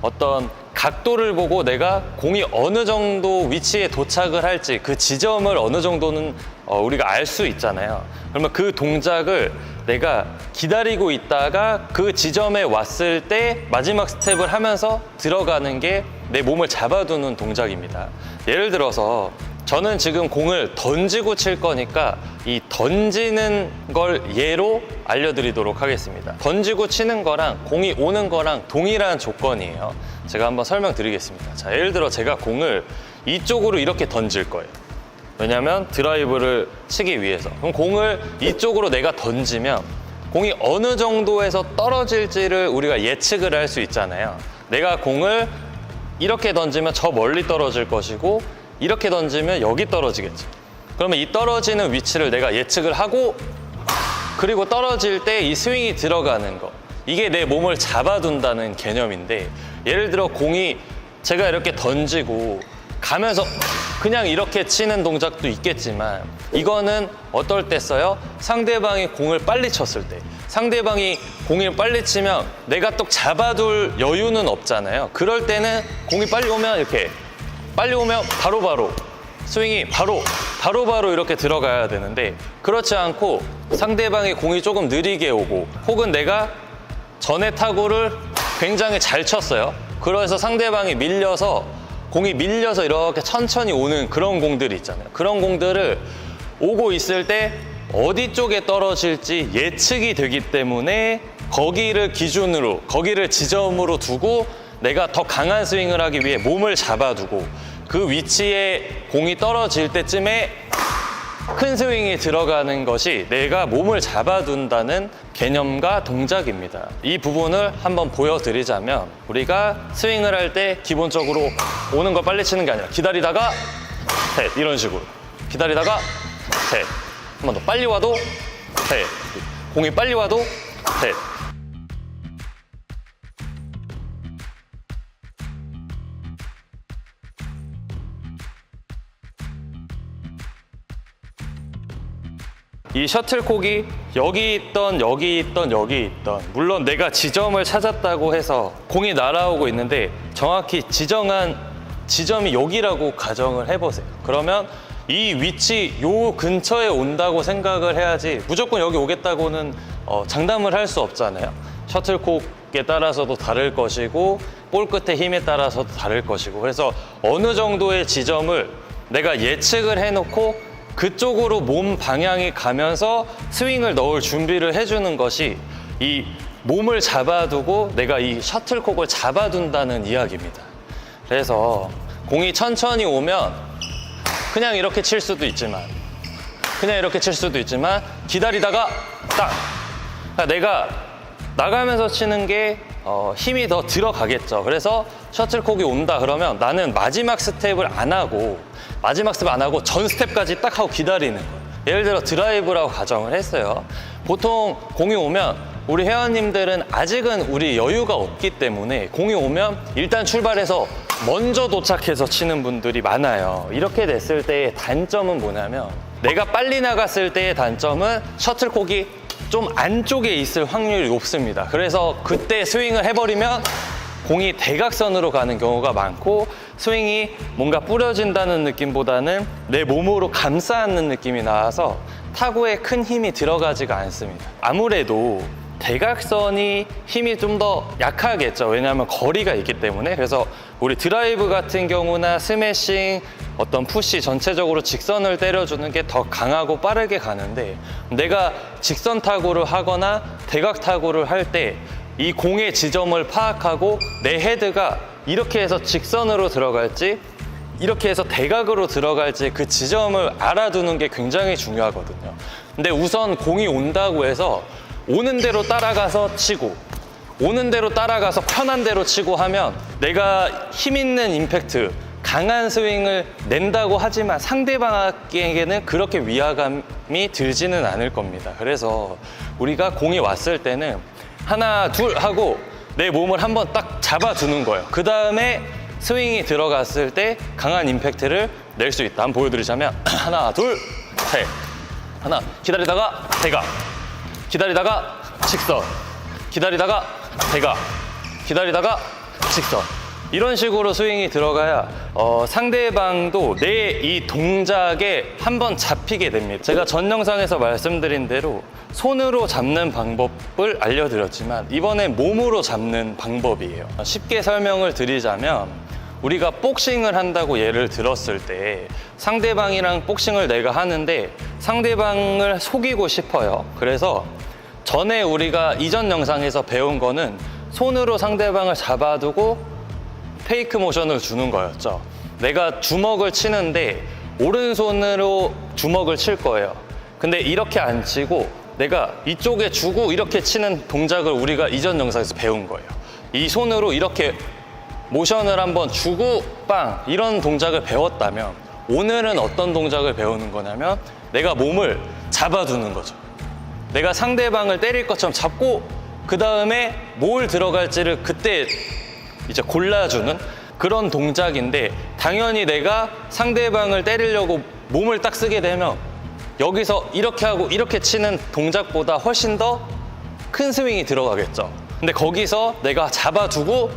어떤 각도를 보고 내가 공이 어느 정도 위치에 도착을 할지 그 지점을 어느 정도는 우리가 알 수 있잖아요. 그러면 그 동작을 내가 기다리고 있다가 그 지점에 왔을 때 마지막 스텝을 하면서 들어가는 게 내 몸을 잡아두는 동작입니다. 예를 들어서 저는 지금 공을 던지고 칠 거니까 이 던지는 걸 예로 알려드리도록 하겠습니다. 던지고 치는 거랑 공이 오는 거랑 동일한 조건이에요. 제가 한번 설명드리겠습니다. 자, 예를 들어 제가 공을 이쪽으로 이렇게 던질 거예요. 왜냐면 드라이브를 치기 위해서. 그럼 공을 이쪽으로 내가 던지면 공이 어느 정도에서 떨어질지를 우리가 예측을 할 수 있잖아요. 내가 공을 이렇게 던지면 저 멀리 떨어질 것이고 이렇게 던지면 여기 떨어지겠죠. 그러면 이 떨어지는 위치를 내가 예측을 하고 그리고 떨어질 때 이 스윙이 들어가는 거, 이게 내 몸을 잡아둔다는 개념인데, 예를 들어 공이 제가 이렇게 던지고 가면서 그냥 이렇게 치는 동작도 있겠지만 이거는 어떨 때 써요? 상대방이 공을 빨리 쳤을 때. 상대방이 공을 빨리 치면 내가 또 잡아둘 여유는 없잖아요. 그럴 때는 공이 빨리 오면 이렇게 빨리 오면 바로바로 스윙이 바로바로 이렇게 들어가야 되는데, 그렇지 않고 상대방이 공이 조금 느리게 오고 혹은 내가 전에 타구를 굉장히 잘 쳤어요. 그래서 상대방이 밀려서 공이 밀려서 이렇게 천천히 오는 그런 공들이 있잖아요. 그런 공들을 오고 있을 때 어디 쪽에 떨어질지 예측이 되기 때문에 거기를 기준으로, 거기를 지점으로 두고 내가 더 강한 스윙을 하기 위해 몸을 잡아두고 그 위치에 공이 떨어질 때쯤에 큰 스윙이 들어가는 것이 내가 몸을 잡아둔다는 개념과 동작입니다. 이 부분을 한번 보여드리자면 우리가 스윙을 할 때 기본적으로 오는 걸 빨리 치는 게 아니라 기다리다가 셋, 이런 식으로 기다리다가 셋, 한 번 더 빨리 와도 셋, 공이 빨리 와도 셋. 이 셔틀콕이 여기 있던 여기 있던 여기 있던, 물론 내가 지점을 찾았다고 해서 공이 날아오고 있는데 정확히 지정한 지점이 여기라고 가정을 해보세요. 그러면 이 위치 요 근처에 온다고 생각을 해야지 무조건 여기 오겠다고는 장담을 할 수 없잖아요. 셔틀콕에 따라서도 다를 것이고 볼 끝의 힘에 따라서도 다를 것이고, 그래서 어느 정도의 지점을 내가 예측을 해놓고 그쪽으로 몸 방향이 가면서 스윙을 넣을 준비를 해주는 것이 이 몸을 잡아두고 내가 이 셔틀콕을 잡아둔다는 이야기입니다. 그래서 공이 천천히 오면 그냥 이렇게 칠 수도 있지만 기다리다가 딱! 그러니까 내가 나가면서 치는 게 힘이 더 들어가겠죠. 그래서 셔틀콕이 온다 그러면 나는 마지막 스텝을 안 하고 전 스텝까지 딱 하고 기다리는 거예요. 예를 들어 드라이브라고 가정을 했어요. 보통 공이 오면 우리 회원님들은 아직은 우리 여유가 없기 때문에 공이 오면 일단 출발해서 먼저 도착해서 치는 분들이 많아요. 이렇게 됐을 때의 단점은 뭐냐면, 내가 빨리 나갔을 때의 단점은 셔틀콕이 좀 안쪽에 있을 확률이 높습니다. 그래서 그때 스윙을 해버리면 공이 대각선으로 가는 경우가 많고 스윙이 뭔가 뿌려진다는 느낌보다는 내 몸으로 감싸 안는 느낌이 나와서 타구에 큰 힘이 들어가지가 않습니다. 아무래도 대각선이 힘이 좀 더 약하겠죠. 왜냐하면 거리가 있기 때문에. 그래서 우리 드라이브 같은 경우나 스매싱, 어떤 푸시, 전체적으로 직선을 때려주는 게 더 강하고 빠르게 가는데, 내가 직선 타구를 하거나 대각 타구를 할 때 이 공의 지점을 파악하고 내 헤드가 이렇게 해서 직선으로 들어갈지 이렇게 해서 대각으로 들어갈지 그 지점을 알아두는 게 굉장히 중요하거든요. 근데 우선 공이 온다고 해서 오는 대로 따라가서 치고 오는 대로 따라가서 편한 대로 치고 하면 내가 힘 있는 임팩트, 강한 스윙을 낸다고 하지만 상대방에게는 그렇게 위화감이 들지는 않을 겁니다. 그래서 우리가 공이 왔을 때는 하나, 둘 하고 내 몸을 한번 딱 잡아두는 거예요. 그 다음에 스윙이 들어갔을 때 강한 임팩트를 낼 수 있다. 한번 보여드리자면 하나, 둘, 셋. 하나, 기다리다가 대각, 기다리다가 직선, 기다리다가 대각, 기다리다가 직선. 이런 식으로 스윙이 들어가야 상대방도 내 이 동작에 한번 잡히게 됩니다. 제가 전 영상에서 말씀드린 대로 손으로 잡는 방법을 알려드렸지만 이번엔 몸으로 잡는 방법이에요. 쉽게 설명을 드리자면, 우리가 복싱을 한다고 예를 들었을 때 상대방이랑 복싱을 내가 하는데 상대방을 속이고 싶어요. 그래서 전에 우리가 이전 영상에서 배운 거는 손으로 상대방을 잡아두고 페이크 모션을 주는 거였죠. 내가 주먹을 치는데 오른손으로 주먹을 칠 거예요. 근데 이렇게 안 치고 내가 이쪽에 주고 이렇게 치는 동작을 우리가 이전 영상에서 배운 거예요. 이 손으로 이렇게 모션을 한번 주고 빵, 이런 동작을 배웠다면 오늘은 어떤 동작을 배우는 거냐면 내가 몸을 잡아두는 거죠. 내가 상대방을 때릴 것처럼 잡고 그 다음에 뭘 들어갈지를 그때 이제 골라주는 그런 동작인데, 당연히 내가 상대방을 때리려고 몸을 딱 쓰게 되면 여기서 이렇게 하고 이렇게 치는 동작보다 훨씬 더 큰 스윙이 들어가겠죠. 근데 거기서 내가 잡아두고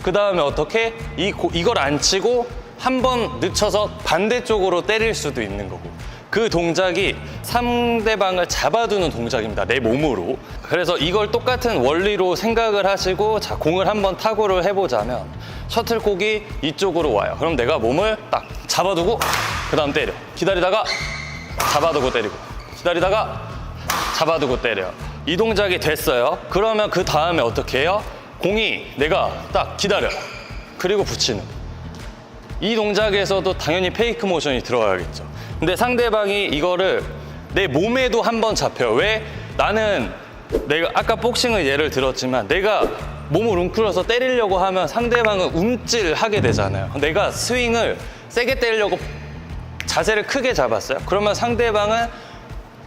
그 다음에 어떻게 이걸 안 치고 한 번 늦춰서 반대쪽으로 때릴 수도 있는 거고, 그 동작이 상대방을 잡아두는 동작입니다. 내 몸으로. 그래서 이걸 똑같은 원리로 생각을 하시고, 자, 공을 한번 타구를 해보자면 셔틀콕이 이쪽으로 와요. 그럼 내가 몸을 딱 잡아두고 그 다음 때려. 기다리다가 잡아두고 때리고, 기다리다가 잡아두고 때려요. 이 동작이 됐어요. 그러면 그 다음에 어떻게 해요? 공이 내가 딱 기다려요. 그리고 붙이는. 이 동작에서도 당연히 페이크 모션이 들어가야겠죠. 근데 상대방이 이거를 내 몸에도 한번 잡혀요. 왜? 나는 내가 아까 복싱을 예를 들었지만 내가 몸을 웅크려서 때리려고 하면 상대방은 움찔하게 되잖아요. 내가 스윙을 세게 때리려고 자세를 크게 잡았어요. 그러면 상대방은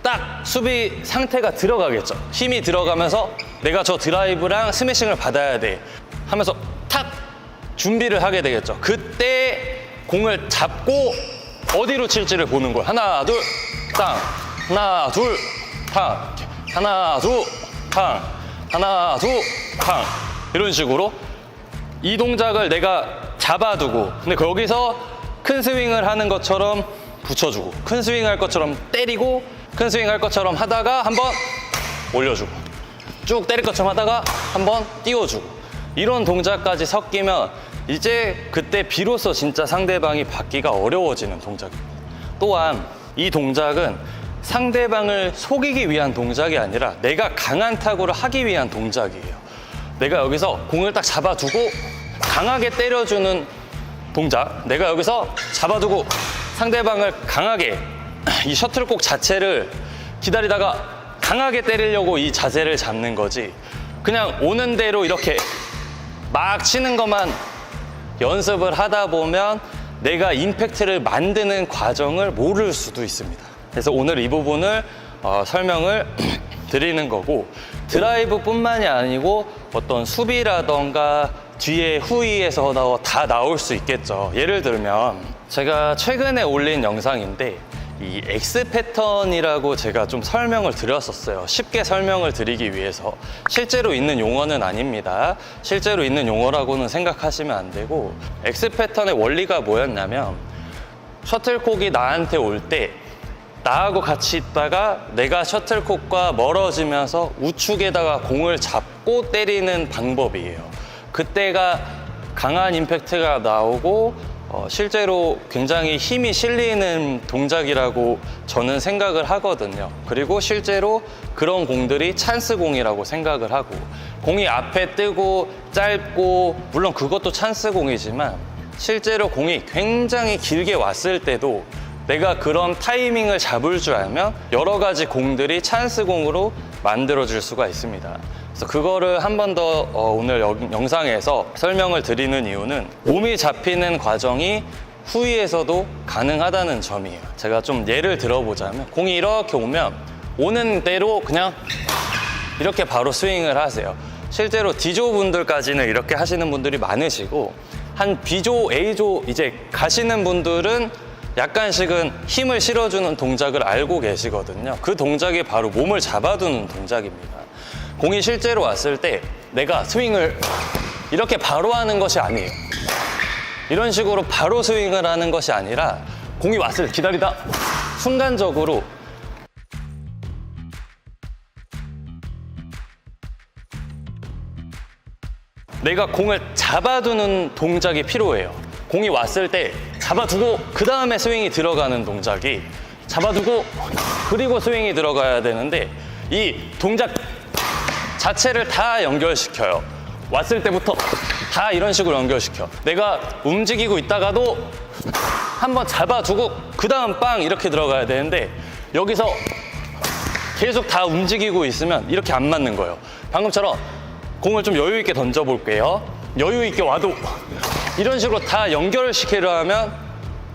딱 수비 상태가 들어가겠죠. 힘이 들어가면서 내가 저 드라이브랑 스매싱을 받아야 돼 하면서 탁 준비를 하게 되겠죠. 그때 공을 잡고 어디로 칠지를 보는 거예요. 하나, 둘, 땅. 하나, 둘, 탕. 하나, 둘, 탕. 하나, 둘, 탕. 이런 식으로 이 동작을 내가 잡아두고, 근데 거기서 큰 스윙을 하는 것처럼 붙여주고, 큰 스윙 할 것처럼 때리고, 큰 스윙 할 것처럼 하다가 한번 올려주고, 쭉 때릴 것처럼 하다가 한번 띄워주고, 이런 동작까지 섞이면 이제 그때 비로소 진짜 상대방이 받기가 어려워지는 동작입니다. 또한 이 동작은 상대방을 속이기 위한 동작이 아니라 내가 강한 타구를 하기 위한 동작이에요. 내가 여기서 공을 딱 잡아두고 강하게 때려주는 동작, 내가 여기서 잡아두고 상대방을 강하게, 이 셔틀콕 자체를 기다리다가 강하게 때리려고 이 자세를 잡는 거지, 그냥 오는 대로 이렇게 막 치는 것만 연습을 하다 보면 내가 임팩트를 만드는 과정을 모를 수도 있습니다. 그래서 오늘 이 부분을 설명을 드리는 거고, 드라이브 뿐만이 아니고 어떤 수비라던가 뒤에 후위에서 다 나올 수 있겠죠. 예를 들면 제가 최근에 올린 영상인데 이 X 패턴이라고 제가 좀 설명을 드렸었어요. 쉽게 설명을 드리기 위해서. 실제로 있는 용어는 아닙니다. 실제로 있는 용어라고는 생각하시면 안 되고, X 패턴의 원리가 뭐였냐면 셔틀콕이 나한테 올 때 나하고 같이 있다가 내가 셔틀콕과 멀어지면서 우측에다가 공을 잡고 때리는 방법이에요. 그때가 강한 임팩트가 나오고 실제로 굉장히 힘이 실리는 동작이라고 저는 생각을 하거든요. 그리고 실제로 그런 공들이 찬스 공이라고 생각을 하고, 공이 앞에 뜨고 짧고 물론 그것도 찬스 공이지만 실제로 공이 굉장히 길게 왔을 때도 내가 그런 타이밍을 잡을 줄 알면 여러 가지 공들이 찬스 공으로 만들어질 수가 있습니다. 그래서 그거를 한 번 더 오늘 영상에서 설명을 드리는 이유는 몸이 잡히는 과정이 후위에서도 가능하다는 점이에요. 제가 좀 예를 들어보자면 공이 이렇게 오면 오는 대로 그냥 이렇게 바로 스윙을 하세요. 실제로 D조 분들까지는 이렇게 하시는 분들이 많으시고, 한 B조, A조 이제 가시는 분들은 약간씩은 힘을 실어주는 동작을 알고 계시거든요. 그 동작이 바로 몸을 잡아두는 동작입니다. 공이 실제로 왔을 때 내가 스윙을 이렇게 바로 하는 것이 아니에요. 이런 식으로 바로 스윙을 하는 것이 아니라 공이 왔을 때 기다리다 순간적으로 내가 공을 잡아두는 동작이 필요해요. 공이 왔을 때 잡아두고 그 다음에 스윙이 들어가는 동작이, 잡아두고 그리고 스윙이 들어가야 되는데 이 동작 자체를 다 연결시켜요. 왔을 때부터 다 이런 식으로 연결시켜. 내가 움직이고 있다가도 한번 잡아두고 그 다음 빵 이렇게 들어가야 되는데 여기서 계속 다 움직이고 있으면 이렇게 안 맞는 거예요. 방금처럼 공을 좀 여유 있게 던져볼게요. 여유 있게 와도 이런 식으로 다 연결을 시키려 면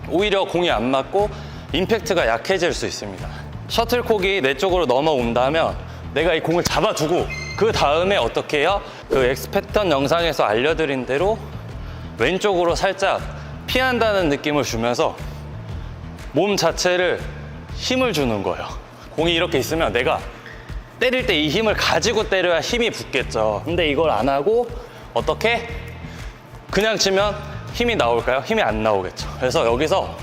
오히려 공이 안 맞고 임팩트가 약해질 수 있습니다. 셔틀콕이 내 쪽으로 넘어온다면 내가 이 공을 잡아두고 그 다음에 어떻게 해요? 그 X 패턴 영상에서 알려드린 대로 왼쪽으로 살짝 피한다는 느낌을 주면서 몸 자체를 힘을 주는 거예요. 공이 이렇게 있으면 내가 때릴 때 이 힘을 가지고 때려야 힘이 붙겠죠. 근데 이걸 안 하고 어떻게? 그냥 치면 힘이 나올까요? 힘이 안 나오겠죠. 그래서 여기서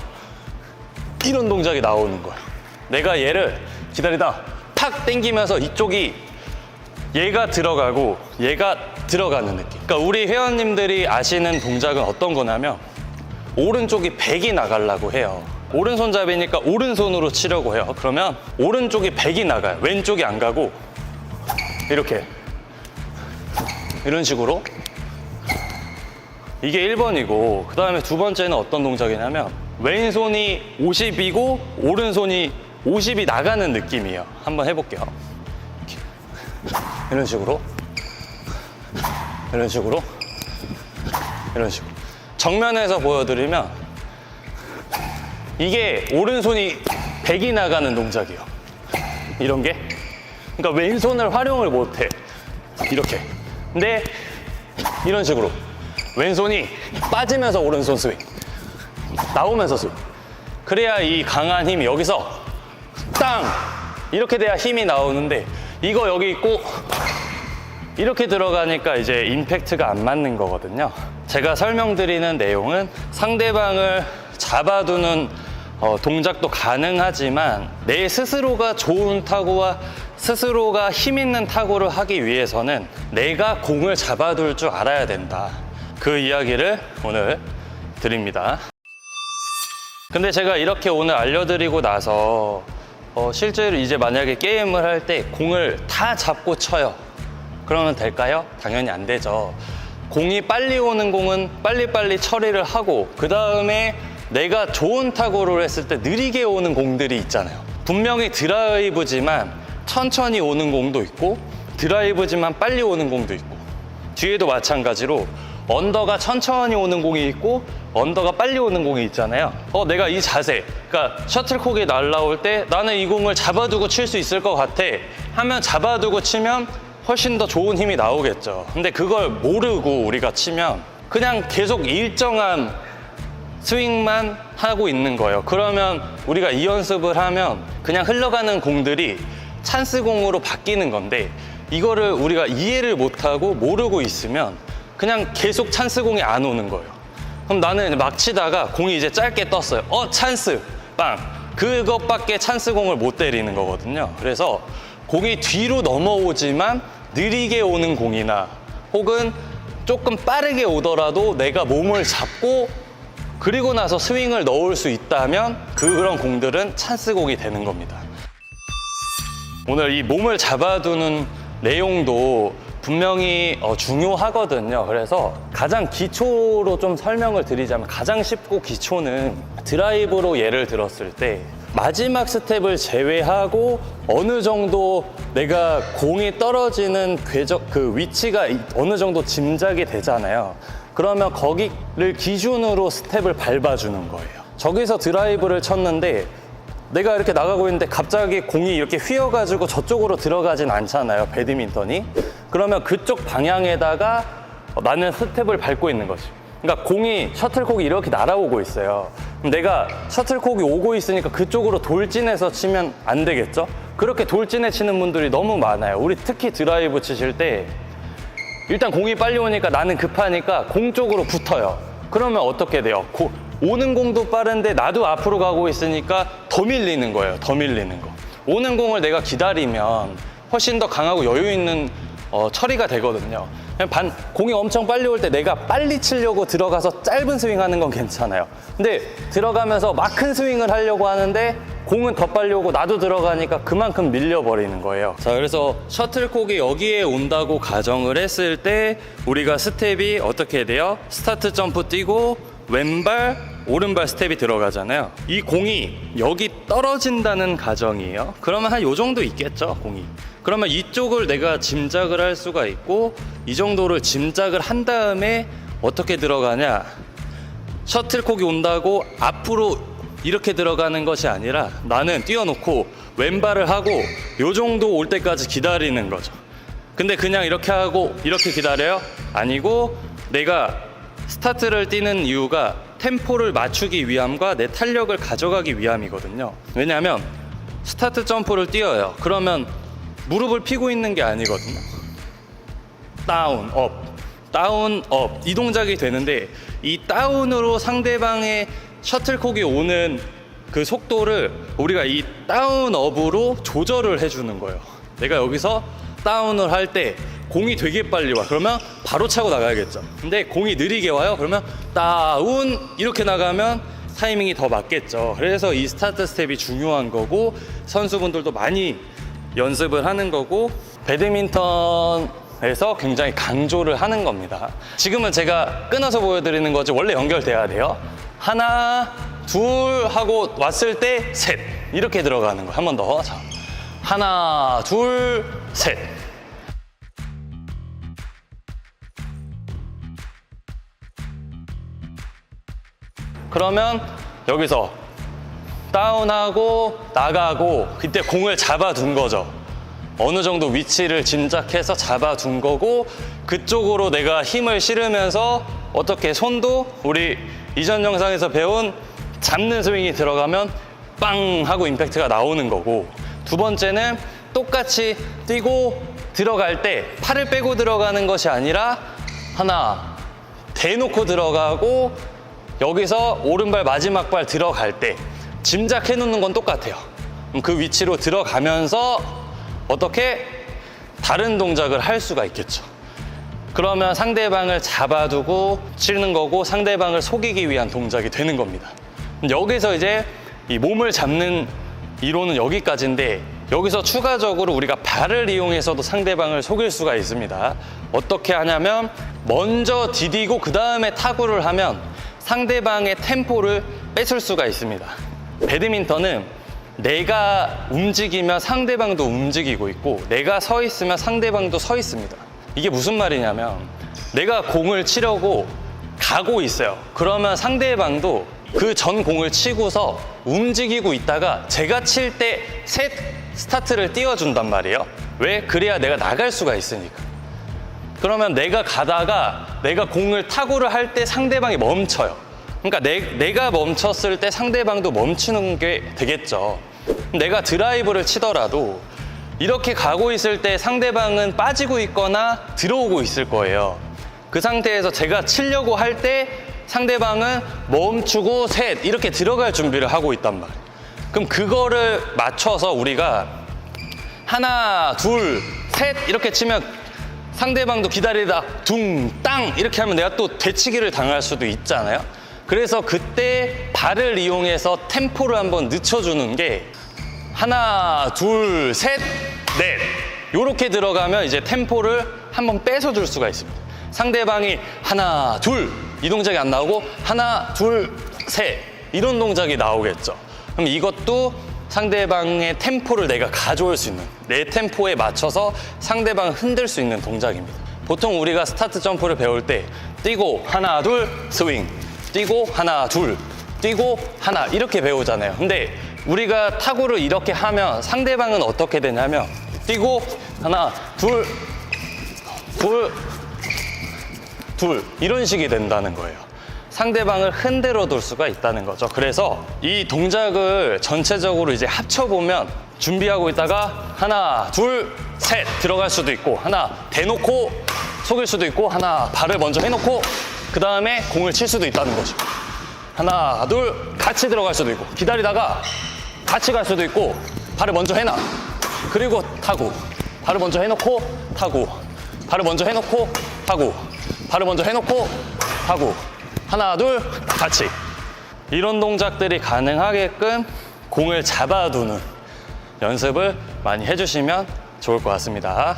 이런 동작이 나오는 거예요. 내가 얘를 기다리다 팍 당기면서 이쪽이 얘가 들어가고 얘가 들어가는 느낌. 그러니까 우리 회원님들이 아시는 동작은 어떤 거냐면 오른쪽이 100이 나가려고 해요. 오른손잡이니까 오른손으로 치려고 해요. 그러면 오른쪽이 100이 나가요. 왼쪽이 안 가고 이렇게 이런 식으로. 이게 1번이고 그 다음에 두 번째는 어떤 동작이냐면 왼손이 50이고 오른손이 50이 나가는 느낌이에요. 한번 해볼게요. 이런 식으로, 이런 식으로, 이런 식으로. 정면에서 보여드리면 이게 오른손이 100이 나가는 동작이에요. 이런 게. 그러니까 왼손을 활용을 못해. 이렇게. 근데 이런 식으로 왼손이 빠지면서 오른손 스윙, 나오면서 스윙. 그래야 이 강한 힘이 여기서 땅! 이렇게 돼야 힘이 나오는데 이거 여기 있고 이렇게 들어가니까 이제 임팩트가 안 맞는 거거든요. 제가 설명드리는 내용은 상대방을 잡아두는 동작도 가능하지만 내 스스로가 좋은 타구와 스스로가 힘 있는 타구를 하기 위해서는 내가 공을 잡아둘 줄 알아야 된다. 그 이야기를 오늘 드립니다. 근데 제가 이렇게 오늘 알려드리고 나서 실제로 이제 만약에 게임을 할 때 공을 다 잡고 쳐요. 그러면 될까요? 당연히 안 되죠. 공이 빨리 오는 공은 빨리빨리 처리를 하고 그 다음에 내가 좋은 타구를 했을 때 느리게 오는 공들이 있잖아요. 분명히 드라이브지만 천천히 오는 공도 있고 드라이브지만 빨리 오는 공도 있고 뒤에도 마찬가지로 언더가 천천히 오는 공이 있고 언더가 빨리 오는 공이 있잖아요. 내가 이 자세, 그러니까 셔틀콕이 날라올 때 나는 이 공을 잡아두고 칠 수 있을 것 같아 하면 잡아두고 치면 훨씬 더 좋은 힘이 나오겠죠. 근데 그걸 모르고 우리가 치면 그냥 계속 일정한 스윙만 하고 있는 거예요. 그러면 우리가 이 연습을 하면 그냥 흘러가는 공들이 찬스 공으로 바뀌는 건데 이거를 우리가 이해를 못하고 모르고 있으면 그냥 계속 찬스 공이 안 오는 거예요. 그럼 나는 막 치다가 공이 이제 짧게 떴어요. 찬스! 빵! 그것밖에 찬스 공을 못 때리는 거거든요. 그래서 공이 뒤로 넘어오지만 느리게 오는 공이나 혹은 조금 빠르게 오더라도 내가 몸을 잡고 그리고 나서 스윙을 넣을 수 있다면 그런 공들은 찬스 공이 되는 겁니다. 오늘 이 몸을 잡아두는 내용도 분명히 중요하거든요. 그래서 가장 기초로 좀 설명을 드리자면 가장 쉽고 기초는 드라이브로 예를 들었을 때 마지막 스텝을 제외하고 어느 정도 내가 공이 떨어지는 궤적 그 위치가 어느 정도 짐작이 되잖아요. 그러면 거기를 기준으로 스텝을 밟아주는 거예요. 저기서 드라이브를 쳤는데 내가 이렇게 나가고 있는데 갑자기 공이 이렇게 휘어가지고 저쪽으로 들어가진 않잖아요, 배드민턴이. 그러면 그쪽 방향에다가 나는 스텝을 밟고 있는 거지. 그러니까 공이, 셔틀콕이 이렇게 날아오고 있어요. 그럼 내가 셔틀콕이 오고 있으니까 그쪽으로 돌진해서 치면 안 되겠죠? 그렇게 돌진해 치는 분들이 너무 많아요. 우리 특히 드라이브 치실 때 일단 공이 빨리 오니까 나는 급하니까 공 쪽으로 붙어요. 그러면 어떻게 돼요? 오는 공도 빠른데 나도 앞으로 가고 있으니까 더 밀리는 거예요. 더 밀리는 거. 오는 공을 내가 기다리면 훨씬 더 강하고 여유 있는 처리가 되거든요. 공이 엄청 빨리 올 때 내가 빨리 치려고 들어가서 짧은 스윙하는 건 괜찮아요. 근데 들어가면서 막 큰 스윙을 하려고 하는데 공은 더 빨리 오고 나도 들어가니까 그만큼 밀려버리는 거예요. 자, 그래서 셔틀콕이 여기에 온다고 가정을 했을 때 우리가 스텝이 어떻게 돼요? 스타트 점프 뛰고 왼발, 오른발 스텝이 들어가잖아요. 이 공이 여기 떨어진다는 가정이에요. 그러면 한 요 정도 있겠죠, 공이. 그러면 이쪽을 내가 짐작을 할 수가 있고 이 정도를 짐작을 한 다음에 어떻게 들어가냐. 셔틀콕이 온다고 앞으로 이렇게 들어가는 것이 아니라 나는 띄워놓고 왼발을 하고 요 정도 올 때까지 기다리는 거죠. 근데 그냥 이렇게 하고 이렇게 기다려요? 아니고 내가 스타트를 뛰는 이유가 템포를 맞추기 위함과 내 탄력을 가져가기 위함이거든요. 왜냐하면 스타트 점프를 뛰어요. 그러면 무릎을 펴고 있는 게 아니거든요. 다운, 업, 다운, 업 이 동작이 되는데 이 다운으로 상대방의 셔틀콕이 오는 그 속도를 우리가 이 다운, 업으로 조절을 해주는 거예요. 내가 여기서 다운을 할 때 공이 되게 빨리 와. 그러면 바로 차고 나가야겠죠. 근데 공이 느리게 와요. 그러면 다운 이렇게 나가면 타이밍이 더 맞겠죠. 그래서 이 스타트 스텝이 중요한 거고 선수분들도 많이 연습을 하는 거고 배드민턴에서 굉장히 강조를 하는 겁니다. 지금은 제가 끊어서 보여드리는 거지 원래 연결돼야 돼요. 하나, 둘 하고 왔을 때 셋 이렇게 들어가는 거. 한 번 더. 자, 하나, 둘, 셋. 그러면 여기서 다운하고 나가고 그때 공을 잡아둔 거죠. 어느 정도 위치를 짐작해서 잡아둔 거고 그쪽으로 내가 힘을 실으면서 어떻게 손도 우리 이전 영상에서 배운 잡는 스윙이 들어가면 빵 하고 임팩트가 나오는 거고 두 번째는 똑같이 뛰고 들어갈 때 팔을 빼고 들어가는 것이 아니라 하나 대놓고 들어가고 여기서 오른발 마지막 발 들어갈 때 짐작해 놓는 건 똑같아요. 그 위치로 들어가면서 어떻게 다른 동작을 할 수가 있겠죠. 그러면 상대방을 잡아두고 치는 거고 상대방을 속이기 위한 동작이 되는 겁니다. 여기서 이제 이 몸을 잡는 이론은 여기까지인데 여기서 추가적으로 우리가 발을 이용해서도 상대방을 속일 수가 있습니다. 어떻게 하냐면 먼저 디디고 그 다음에 타구를 하면 상대방의 템포를 뺏을 수가 있습니다. 배드민턴은 내가 움직이면 상대방도 움직이고 있고 내가 서 있으면 상대방도 서 있습니다. 이게 무슨 말이냐면 내가 공을 치려고 가고 있어요. 그러면 상대방도 그 전 공을 치고서 움직이고 있다가 제가 칠 때 셋 스타트를 띄워준단 말이에요. 왜? 그래야 내가 나갈 수가 있으니까. 그러면 내가 가다가 내가 공을 타구를 할 때 상대방이 멈춰요. 그러니까 내가 멈췄을 때 상대방도 멈추는 게 되겠죠. 내가 드라이브를 치더라도 이렇게 가고 있을 때 상대방은 빠지고 있거나 들어오고 있을 거예요. 그 상태에서 제가 치려고 할 때 상대방은 멈추고 셋 이렇게 들어갈 준비를 하고 있단 말이에요. 그럼 그거를 맞춰서 우리가 하나, 둘, 셋 이렇게 치면 상대방도 기다리다 둥, 땅 이렇게 하면 내가 또 되치기를 당할 수도 있잖아요. 그래서 그때 발을 이용해서 템포를 한번 늦춰주는 게 하나, 둘, 셋, 넷 이렇게 들어가면 이제 템포를 한번 뺏어줄 수가 있습니다. 상대방이 하나, 둘 이 동작이 안 나오고 하나, 둘, 셋 이런 동작이 나오겠죠. 그럼 이것도 상대방의 템포를 내가 가져올 수 있는 내 템포에 맞춰서 상대방을 흔들 수 있는 동작입니다. 보통 우리가 스타트 점프를 배울 때 뛰고 하나, 둘, 스윙 뛰고 하나, 둘 뛰고 하나 이렇게 배우잖아요. 근데 우리가 타구를 이렇게 하면 상대방은 어떻게 되냐면 뛰고 하나, 둘, 둘, 둘 이런 식이 된다는 거예요. 상대방을 흔들어 둘 수가 있다는 거죠. 그래서 이 동작을 전체적으로 이제 합쳐보면 준비하고 있다가 하나, 둘, 셋 들어갈 수도 있고 하나 대놓고 속일 수도 있고 하나 발을 먼저 해놓고 그 다음에 공을 칠 수도 있다는 거죠. 하나, 둘 같이 들어갈 수도 있고 기다리다가 같이 갈 수도 있고 발을 먼저 해놔. 그리고 타구. 발을 먼저 해놓고 타구. 발을 먼저 해놓고 타구. 발을 먼저 해놓고 타구. 하나, 둘 같이. 이런 동작들이 가능하게끔 공을 잡아두는 연습을 많이 해주시면 좋을 것 같습니다.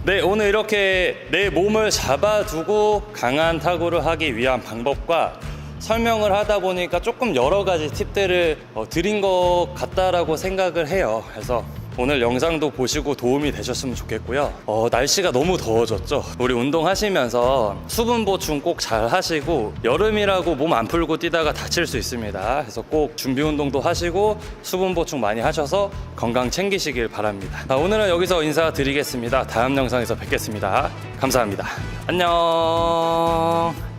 네, 오늘 이렇게 내 몸을 잡아두고 강한 타구를 하기 위한 방법과 설명을 하다 보니까 조금 여러 가지 팁들을 드린 것 같다라고 생각을 해요. 그래서 오늘 영상도 보시고 도움이 되셨으면 좋겠고요. 날씨가 너무 더워졌죠. 우리 운동하시면서 수분 보충 꼭 잘 하시고 여름이라고 몸 안 풀고 뛰다가 다칠 수 있습니다. 그래서 꼭 준비 운동도 하시고 수분 보충 많이 하셔서 건강 챙기시길 바랍니다. 오늘은 여기서 인사드리겠습니다. 다음 영상에서 뵙겠습니다. 감사합니다. 안녕.